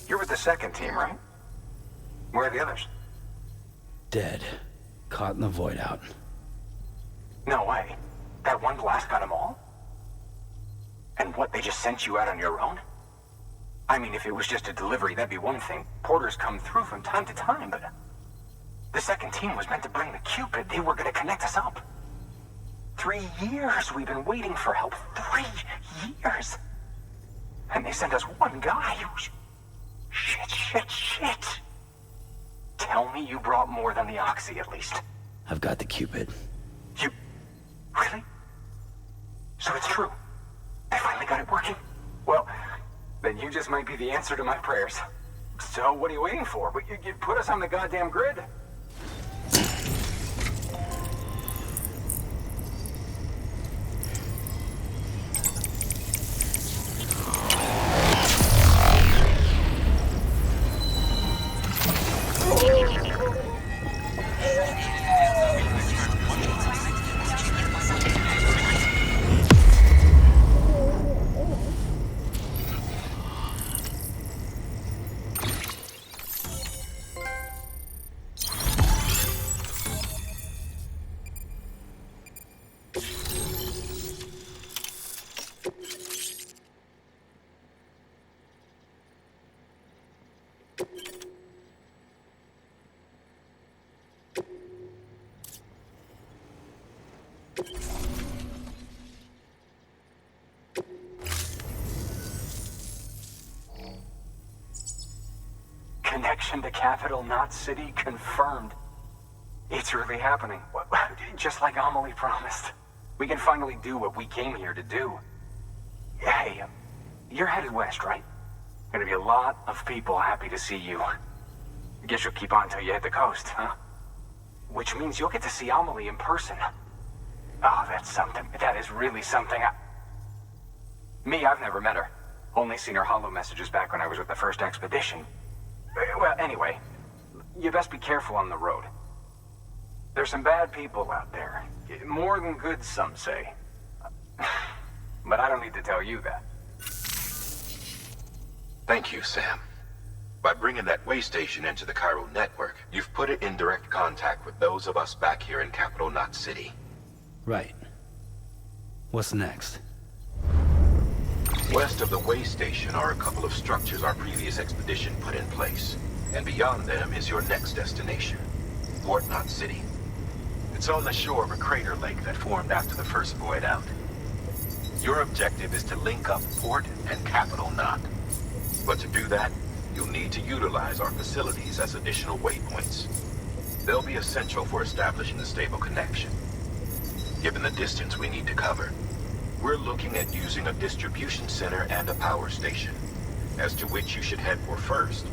Speaker 12: You're with the second team, right? Where are the others?
Speaker 5: Dead. Caught in the void out.
Speaker 12: No way. That one blast got them all? And what, they just sent you out on your own? I mean, if it was just a delivery, that'd be one thing. Porters come through from time to time, but... The second team was meant to bring the Cupid. They were gonna connect us up. 3 years we've been waiting for help. 3 years! And they sent us one guy who's... Shit. Tell me you brought more than the Oxy, at least.
Speaker 5: I've got the Cupid.
Speaker 12: You... Really? So it's true. They finally got it working? Well, then you just might be the answer to my prayers. So what are you waiting for? You put us on the goddamn grid. Connection to capital, not city, confirmed. It's really happening. Just like Amelie promised. We can finally do what we came here to do. Hey, you're headed west, right? Gonna be a lot of people happy to see you. Guess you'll keep on till you hit the coast, huh? Which means you'll get to see Amelie in person. Oh, that's something. That is really something. Me, I've never met her. Only seen her holo messages back when I was with the first expedition. Well, anyway, you best be careful on the road. There's some bad people out there. More than good, some say. But I don't need to tell you that.
Speaker 1: Thank you, Sam. By bringing that way station into the Cairo network, you've put it in direct contact with those of us back here in Capital Knot City.
Speaker 5: Right. What's next?
Speaker 1: West of the way station are a couple of structures our previous expedition put in place. And beyond them is your next destination, Port Knot City. It's on the shore of a crater lake that formed after the first void out. Your objective is to link up Port and Capital Knot. But to do that, you'll need to utilize our facilities as additional waypoints. They'll be essential for establishing a stable connection. Given the distance we need to cover, we're looking at using a distribution center and a power station, as to which you should head for first.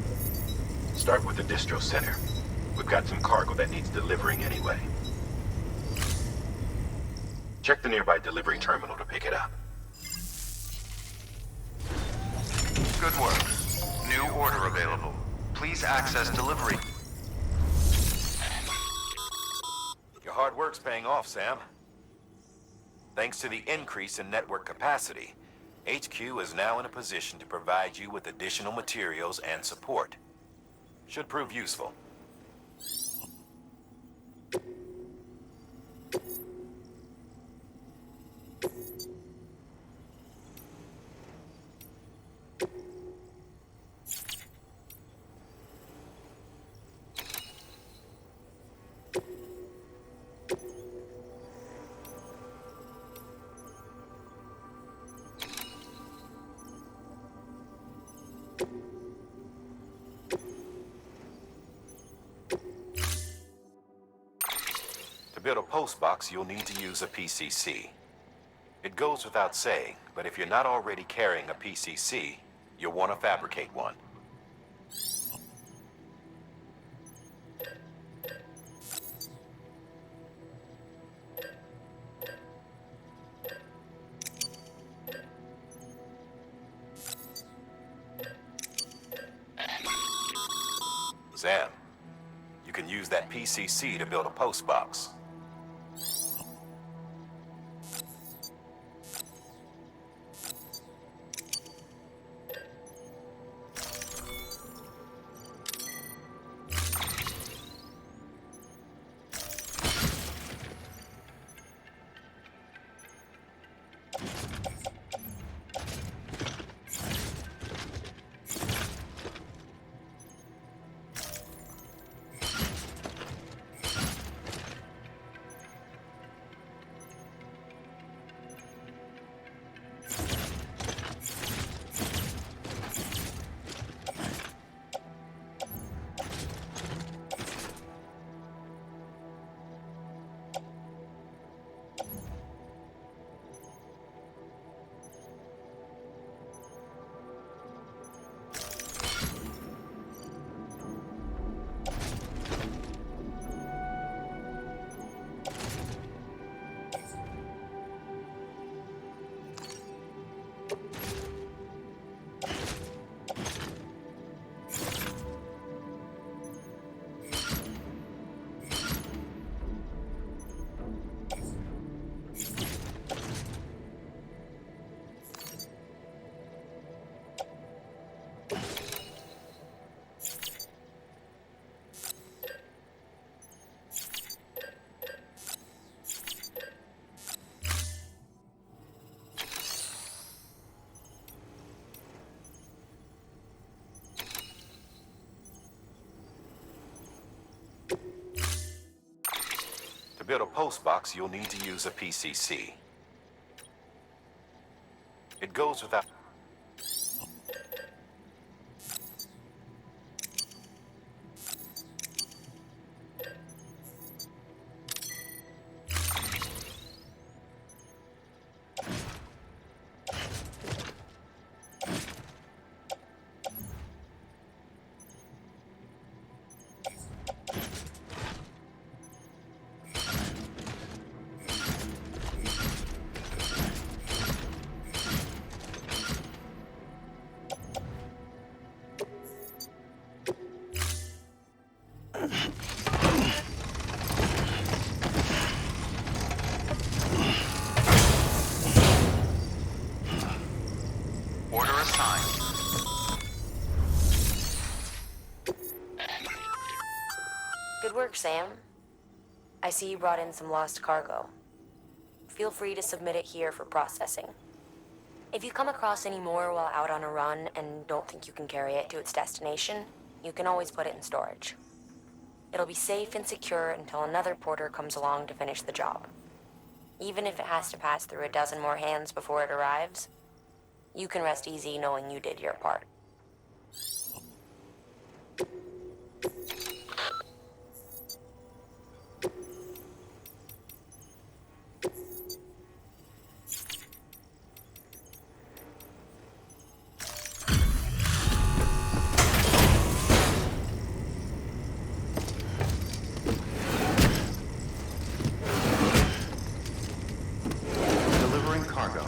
Speaker 1: Start with the distro center. We've got some cargo that needs delivering anyway. Check the nearby delivery terminal to pick it up.
Speaker 6: Good work. New order available. Please access delivery.
Speaker 1: Your hard work's paying off, Sam. Thanks to the increase in network capacity, HQ is now in a position to provide you with additional materials and support. Should prove useful. To build a post box, you'll need to use a PCC. It goes without saying, but if you're not already carrying a PCC, you'll want to fabricate one. Sam, you can use that PCC to build a post box. build a postbox, you'll need to use a PCC. It goes without...
Speaker 6: Order assigned.
Speaker 10: Good work, Sam. I see you brought in some lost cargo. Feel free to submit it here for processing. If you come across any more while out on a run and don't think you can carry it to its destination, you can always put it in storage. It'll be safe and secure until another porter comes along to finish the job. Even if it has to pass through a dozen more hands before it arrives, you can rest easy knowing you did your part.
Speaker 6: Delivering cargo.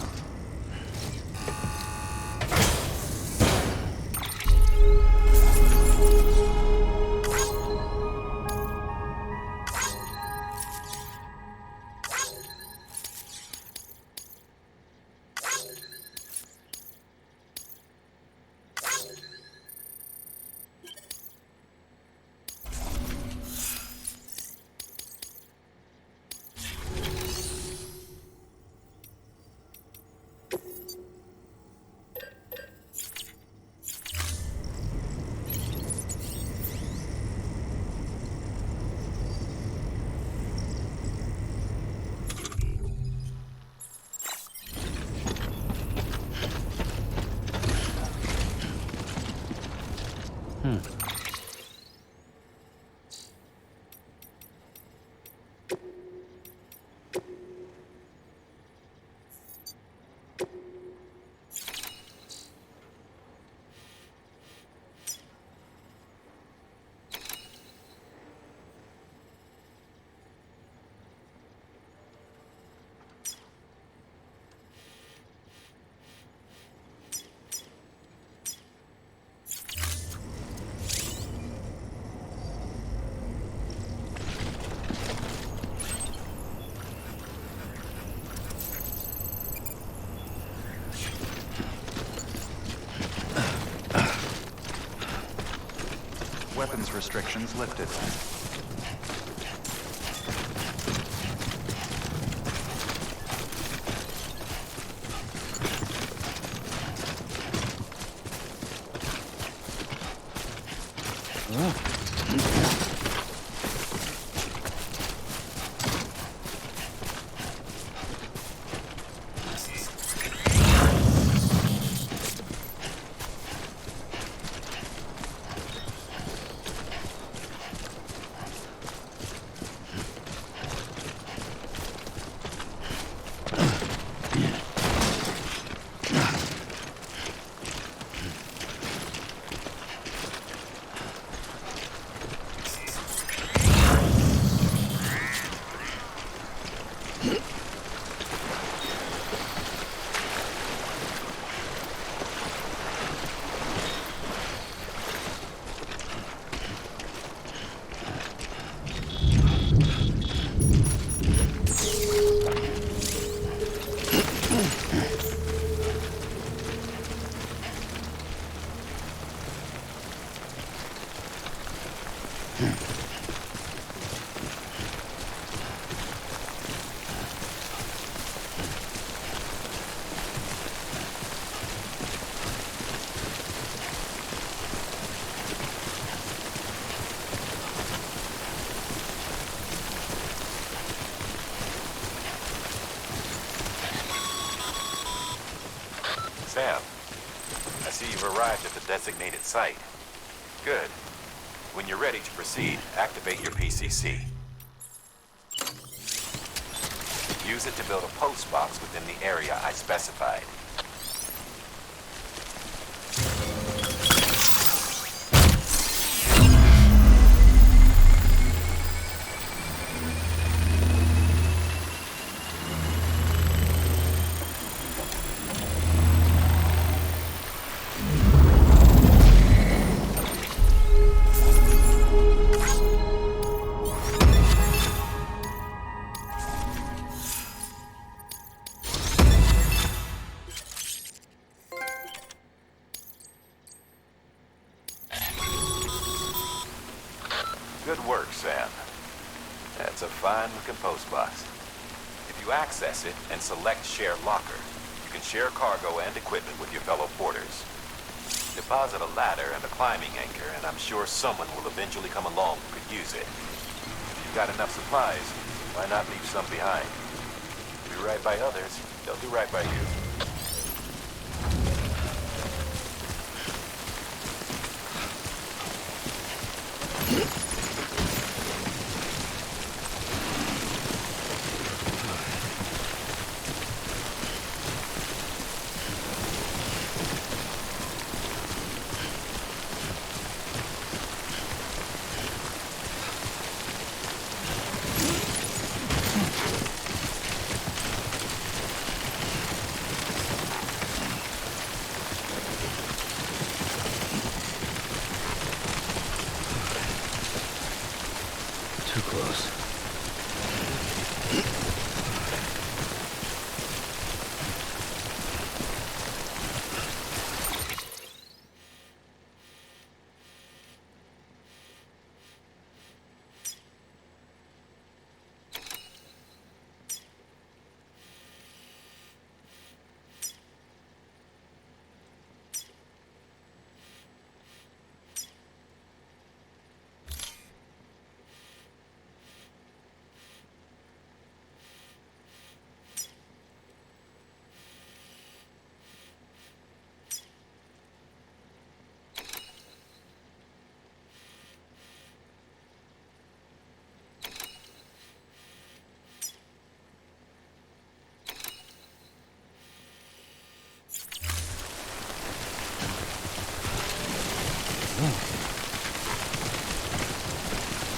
Speaker 6: Weapons restrictions lifted.
Speaker 1: designated site. Good. When you're ready to proceed, activate your PCC. Use it to build a post box within the area I specified. Good work, Sam. That's a fine-looking post box. If you access it and select Share Locker, you can share cargo and equipment with your fellow porters. Deposit a ladder and a climbing anchor, and I'm sure someone will eventually come along who could use it. If you've got enough supplies, why not leave some behind? Do right by others, they'll do right by you.
Speaker 5: Too close.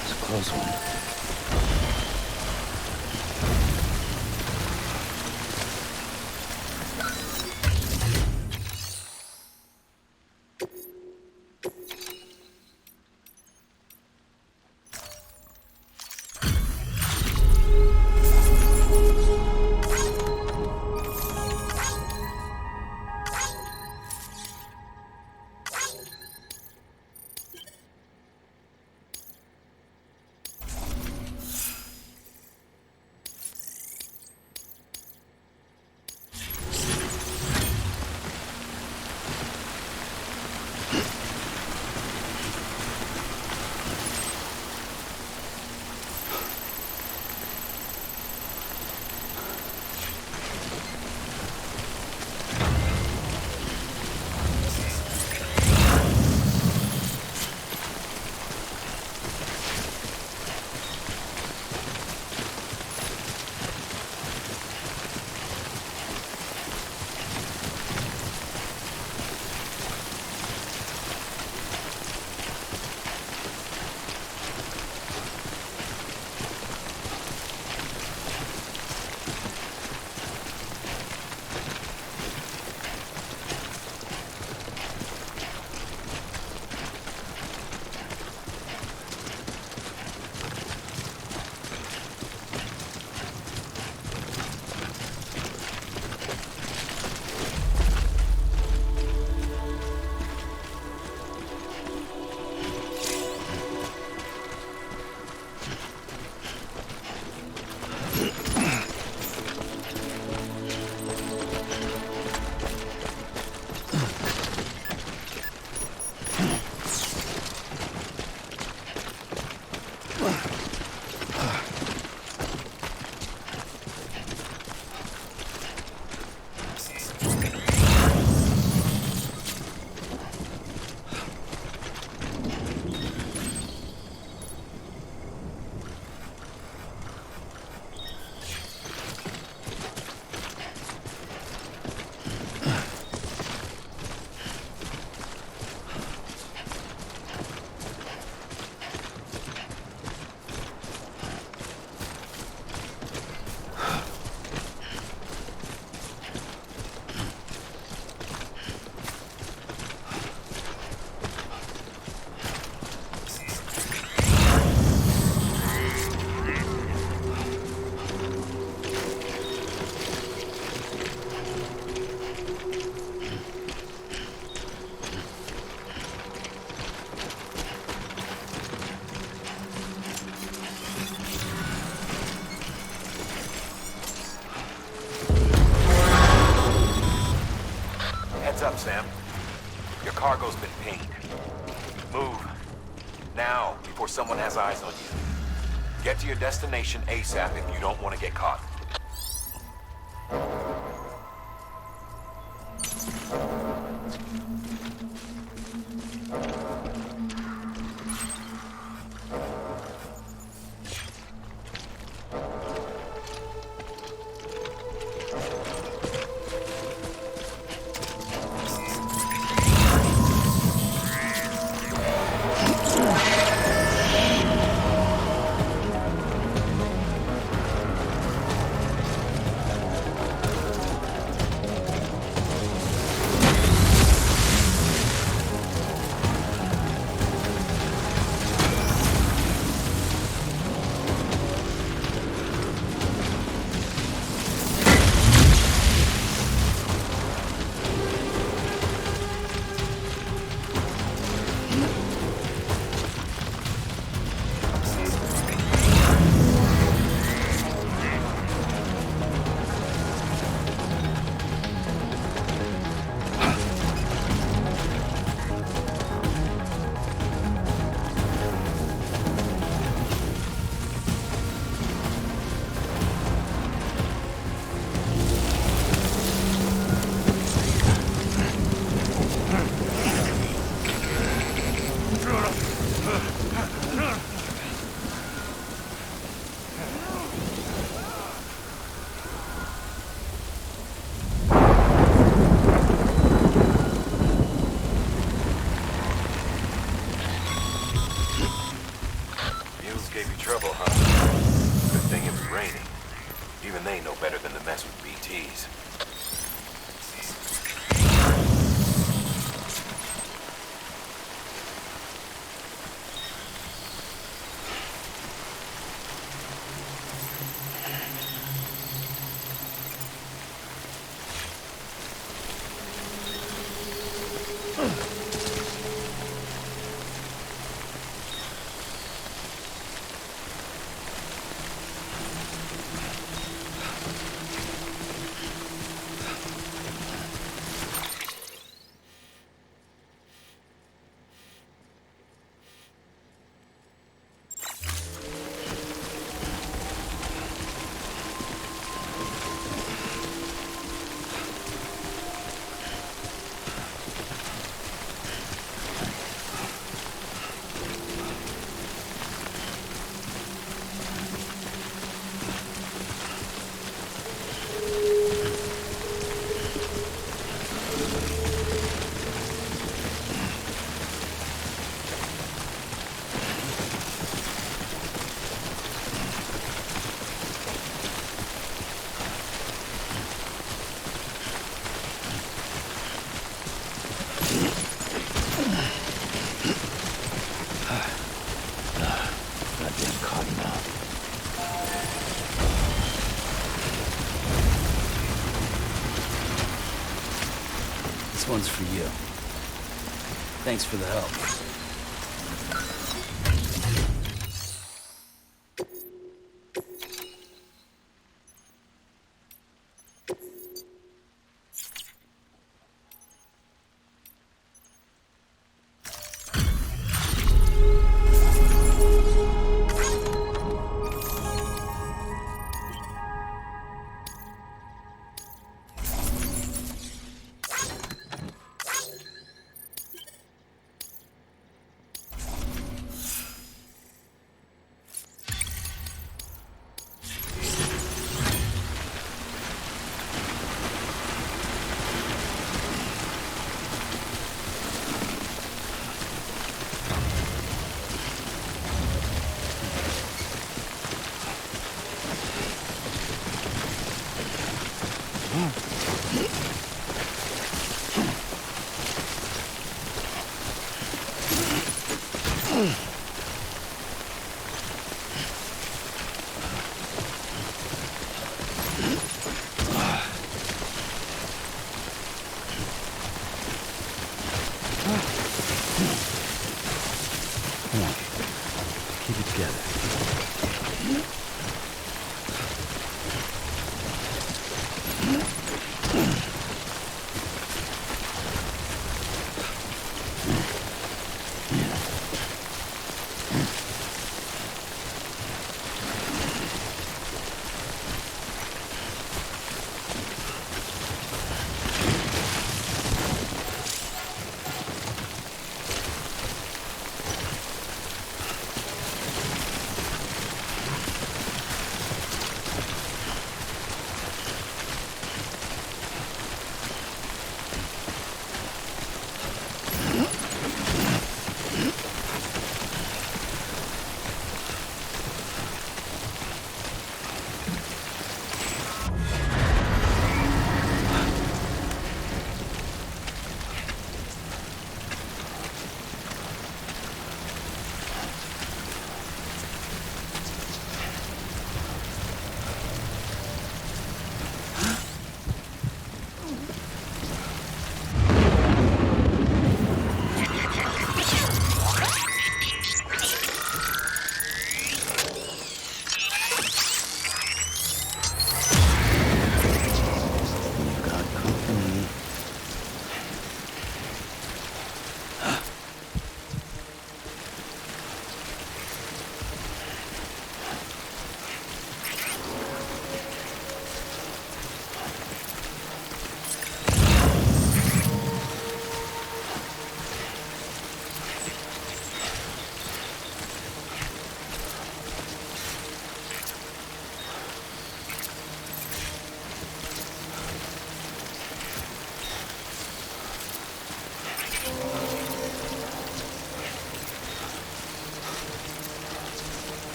Speaker 5: It's a close one.
Speaker 1: cargo's been pinged. Move. Now, before someone has eyes on you. Get to your destination ASAP if you don't want to get caught.
Speaker 5: This one's for you. Thanks for the help.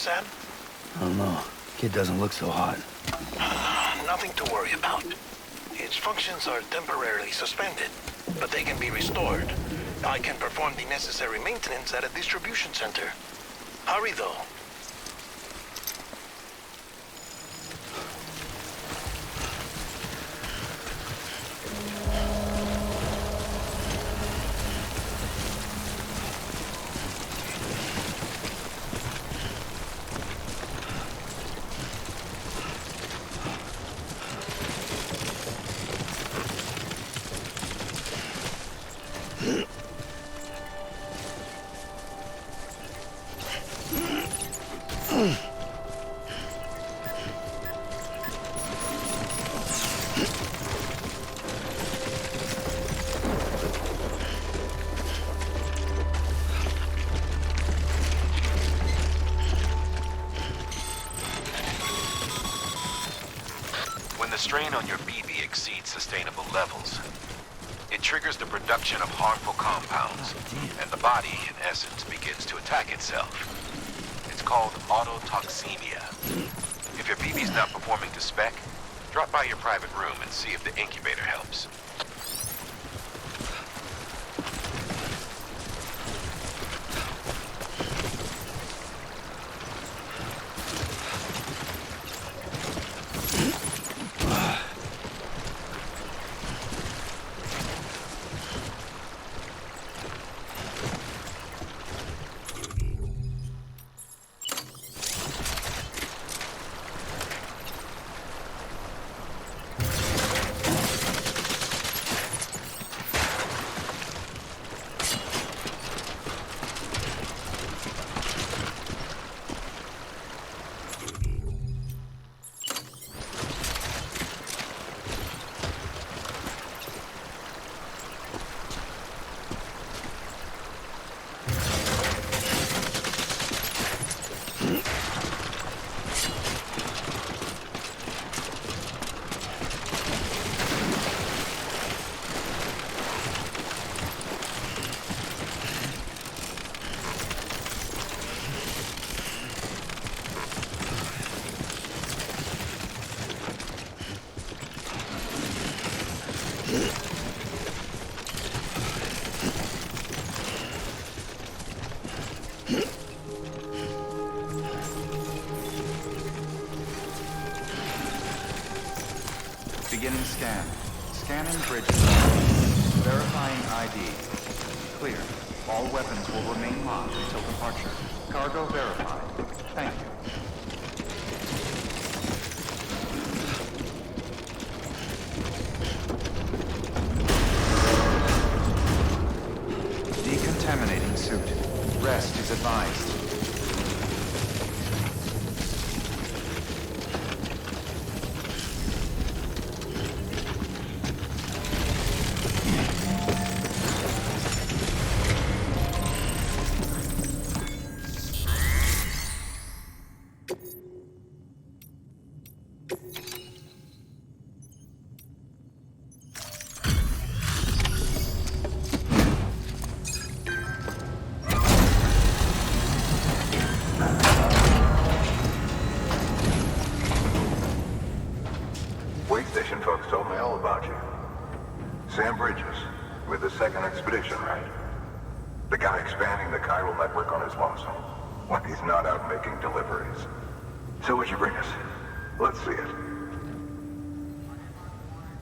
Speaker 2: Sam?
Speaker 5: I don't know. Kid doesn't look so hot.
Speaker 2: Nothing to worry about. Its functions are temporarily suspended, but they can be restored. I can perform the necessary maintenance at a distribution center. Hurry, though.
Speaker 1: The strain on your BB exceeds sustainable levels. It triggers the production of harmful compounds, and the body, in essence, begins to attack itself. It's called autotoxemia. If your BB's not performing to spec, drop by your private room and see if the incubator helps.
Speaker 6: Beginning scan. Scanning bridges. Verifying ID. Clear. All weapons will remain locked until departure. Cargo verified. Thank you. Decontaminating suit. Rest is advised.
Speaker 13: So what'd you bring us? Let's see it.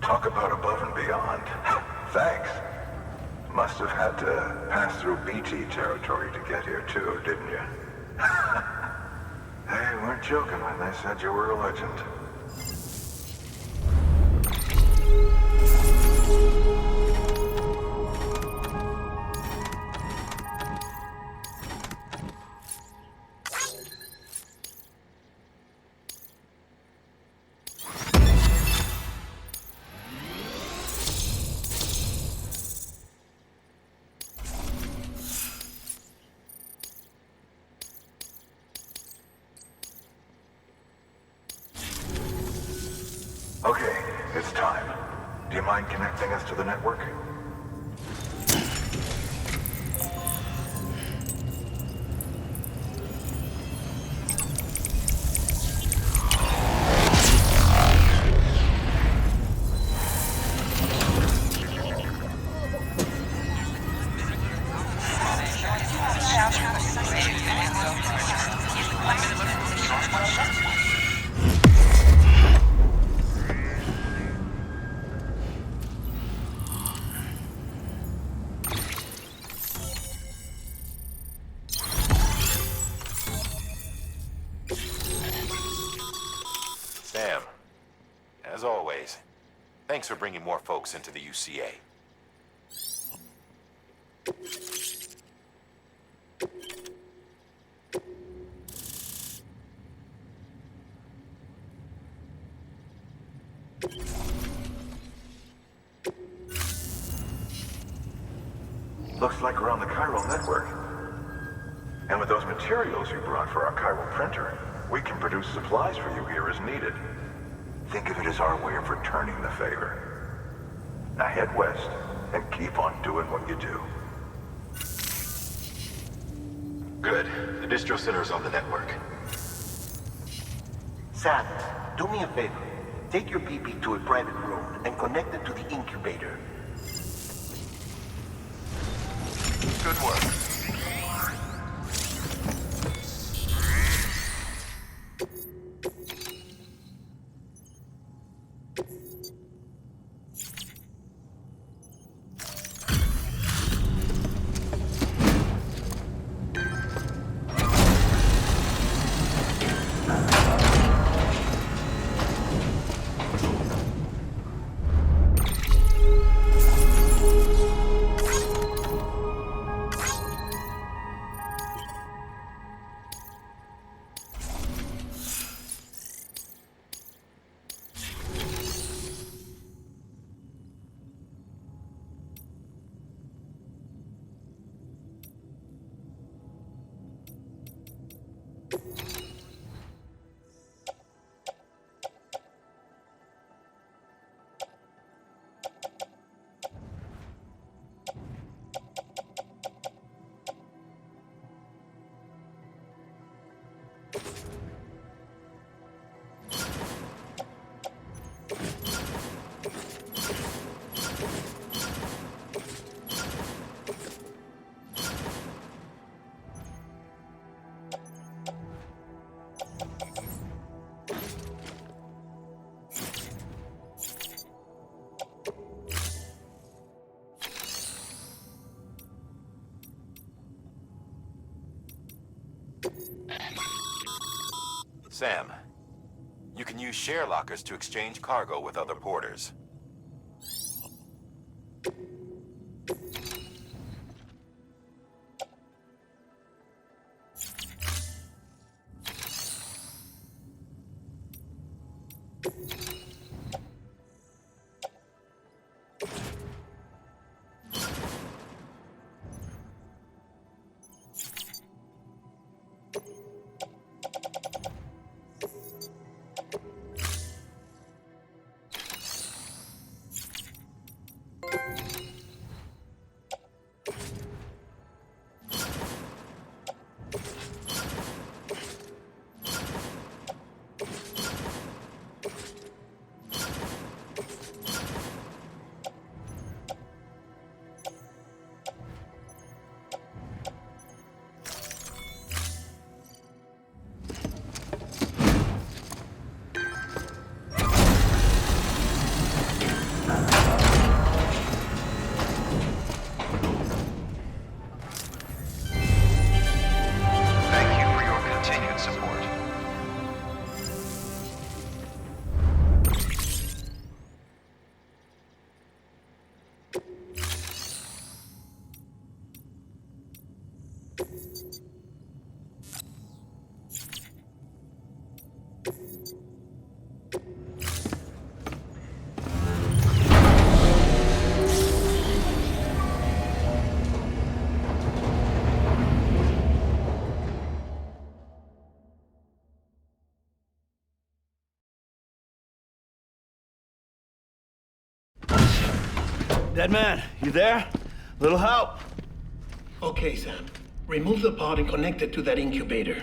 Speaker 13: Talk about above and beyond. Thanks. Must have had to pass through BT territory to get here too, didn't you? They weren't joking when they said you were a legend. Okay, it's time. Do you mind connecting us to the network?
Speaker 1: Sam, as always, thanks for bringing more folks into the UCA.
Speaker 13: Looks like we're on the chiral network. And with those materials you brought for our chiral printer, we can produce supplies for you here as needed. Think of it as our way of returning the favor. Now head west and keep on doing what you do.
Speaker 1: Good. The distro center is on the network.
Speaker 2: Sam, do me a favor. Take your PP to a private room and connect it to the incubator.
Speaker 6: Good work.
Speaker 1: Sam, you can use share lockers to exchange cargo with other porters.
Speaker 14: Dead man, you there? Little help?
Speaker 2: Okay, Sam. Remove the pod and connect it to that incubator.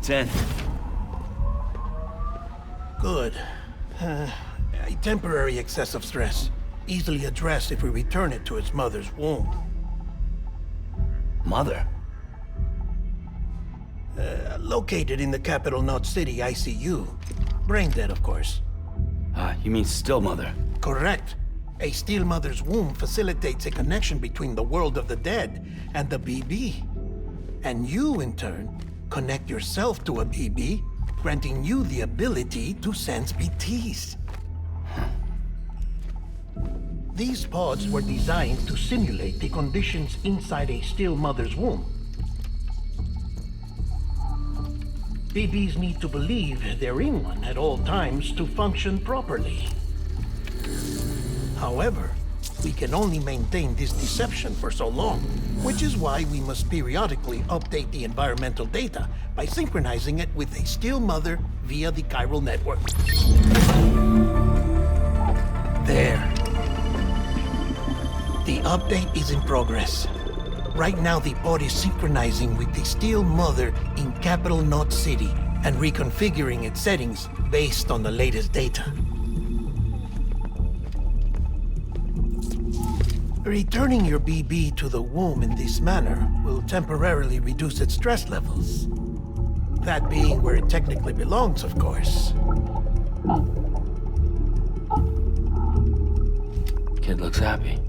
Speaker 14: 10.
Speaker 2: Good. A temporary excess of stress. Easily addressed if we return it to its mother's womb.
Speaker 5: Mother?
Speaker 2: Located in the capital Knot City ICU. Brain dead, of course.
Speaker 5: You mean still mother?
Speaker 2: Correct. A still mother's womb facilitates a connection between the world of the dead and the BB. And you, in turn, connect yourself to a BB, granting you the ability to sense BTs. These pods were designed to simulate the conditions inside a still mother's womb. BBs need to believe they're in one at all times to function properly. However, we can only maintain this deception for so long, which is why we must periodically update the environmental data by synchronizing it with a still mother via the chiral network. There. The update is in progress. Right now, the pod is synchronizing with the still mother in capital Knot City and reconfiguring its settings based on the latest data. Returning your BB to the womb in this manner will temporarily reduce its stress levels. That being where it technically belongs, of course.
Speaker 5: Kid looks happy.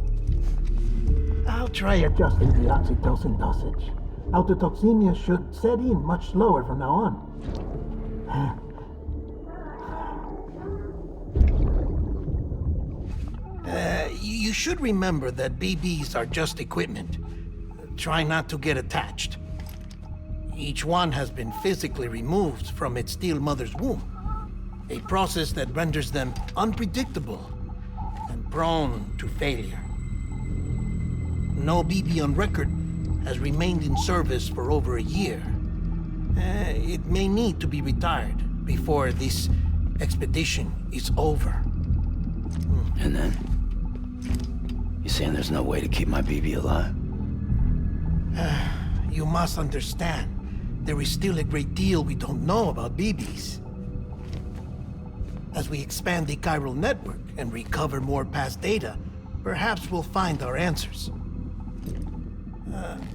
Speaker 2: I'll try adjusting the oxytocin dosage. Autotoxemia should set in much slower from now on. You should remember that BBs are just equipment. Try not to get attached. Each one has been physically removed from its still mother's womb. A process that renders them unpredictable and prone to failure. No BB on record has remained in service for over a year. It may need to be retired before this expedition is over.
Speaker 5: And then? You saying there's no way to keep my BB alive?
Speaker 2: You must understand, there is still a great deal we don't know about BBs. As we expand the chiral network and recover more past data, perhaps we'll find our answers.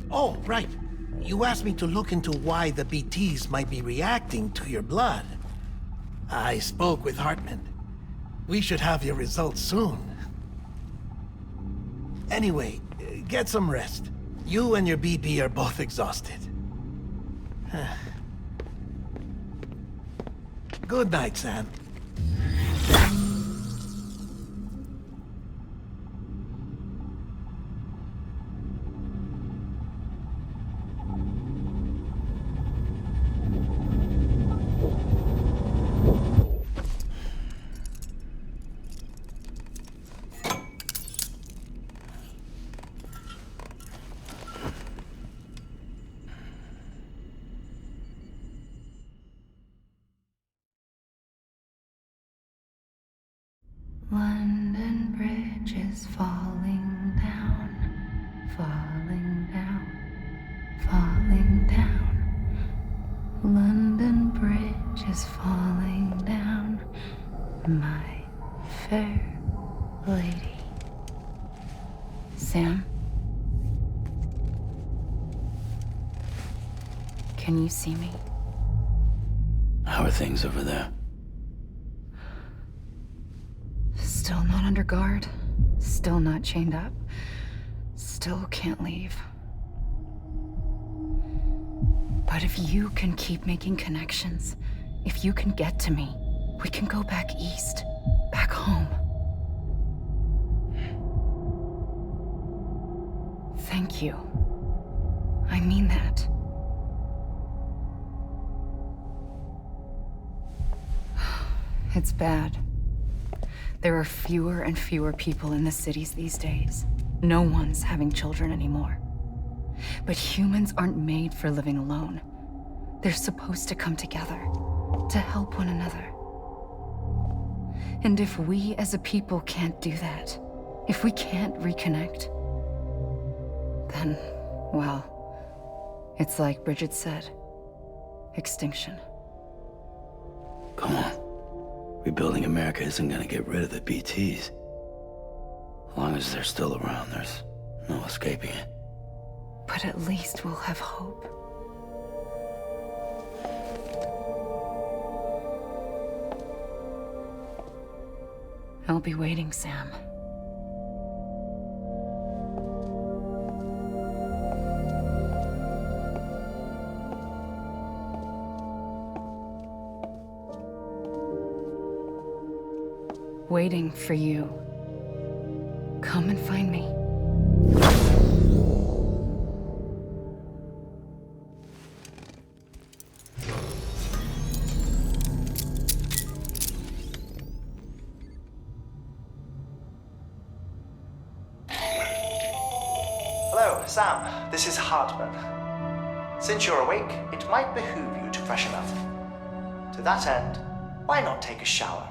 Speaker 2: Oh, right. You asked me to look into why the BTs might be reacting to your blood. I spoke with Hartman. We should have your results soon. Anyway, get some rest. You and your BB are both exhausted. Good night, Sam.
Speaker 8: London Bridge is falling down, falling down, falling down. London Bridge is falling down, my fair lady. Sam? Can you see me?
Speaker 5: How are things over there?
Speaker 8: Still not under guard, still not chained up, still can't leave. But if you can keep making connections, if you can get to me, we can go back east, back home. Thank you. I mean that. It's bad. There are fewer and fewer people in the cities these days. No one's having children anymore. But humans aren't made for living alone. They're supposed to come together, to help one another. And if we as a people can't do that, if we can't reconnect, then, well, it's like Bridget said, extinction.
Speaker 5: Come on. Rebuilding America isn't gonna get rid of the BTs. As long as they're still around, there's no escaping it.
Speaker 8: But at least we'll have hope. I'll be waiting, Sam. Waiting for you. Come and find me.
Speaker 9: Hello, Sam. This is Hartman. Since you're awake, it might behoove you to freshen up. To that end, why not take a shower?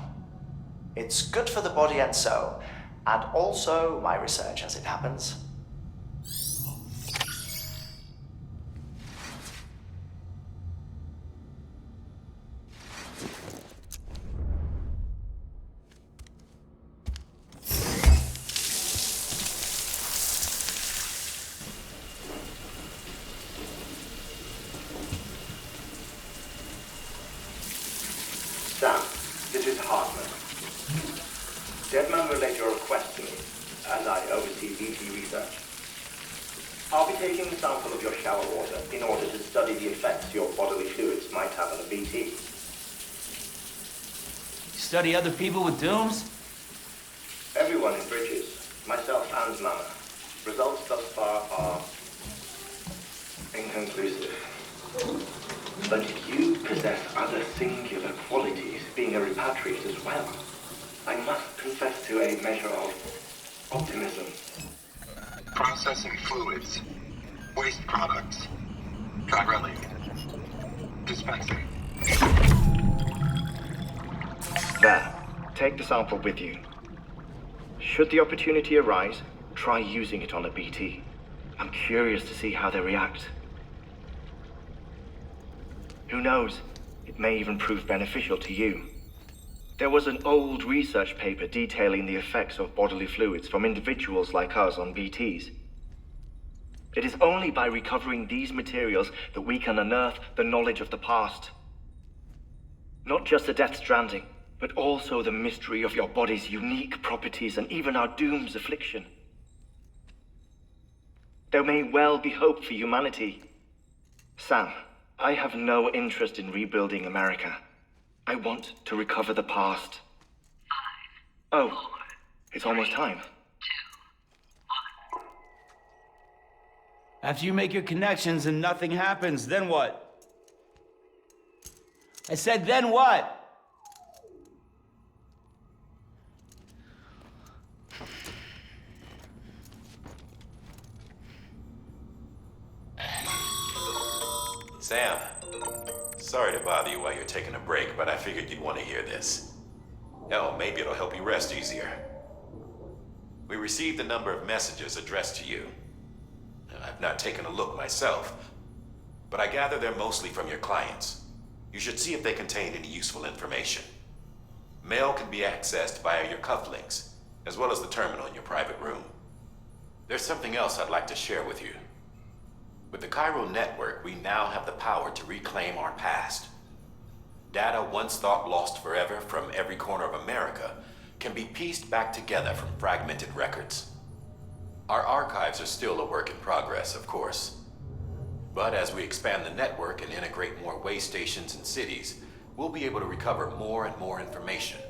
Speaker 9: It's good for the body and soul, and also my research as it happens.
Speaker 7: Sam, this is Hartman. Deadman relayed your request to me, as I oversee VT research. I'll be taking a sample of your shower water in order to study the effects your bodily fluids might have on a BT.
Speaker 14: Study other people with dooms?
Speaker 7: Everyone in Bridges, myself and Mama. Results thus far are inconclusive. But you possess other singular qualities, being a repatriate as well. I must confess to a measure of optimism.
Speaker 13: Processing fluids, waste products, dry dispensing.
Speaker 7: There, take the sample with you. Should the opportunity arise, try using it on a BT. I'm curious to see how they react. Who knows, it may even prove beneficial to you. There was an old research paper detailing the effects of bodily fluids from individuals like us on BTs. It is only by recovering these materials that we can unearth the knowledge of the past. Not just the Death Stranding, but also the mystery of your body's unique properties and even our doom's affliction. There may well be hope for humanity. Sam, I have no interest in rebuilding America. I want to recover the past. 5, 4, it's almost time. 2,
Speaker 14: 1. After you make your connections and nothing happens, then what? I said, then what?
Speaker 1: Sam, sorry to bother you while you're taking a break, but I figured you'd want to hear this. Hell, maybe it'll help you rest easier. We received a number of messages addressed to you. I've not taken a look myself, but I gather they're mostly from your clients. You should see if they contain any useful information. Mail can be accessed via your cufflinks, as well as the terminal in your private room. There's something else I'd like to share with you. With the Chiral network, we now have the power to reclaim our past. Data once thought lost forever from every corner of America can be pieced back together from fragmented records. Our archives are still a work in progress, of course. But as we expand the network and integrate more way stations and cities, we'll be able to recover more and more information,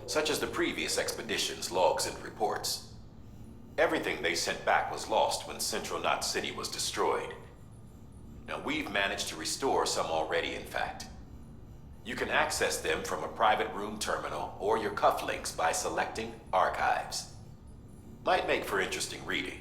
Speaker 1: such as the previous expedition's logs and reports. Everything they sent back was lost when Central Knot City was destroyed. Now, we've managed to restore some already, in fact. You can access them from a private room terminal or your cufflinks by selecting Archives. Might make for interesting reading.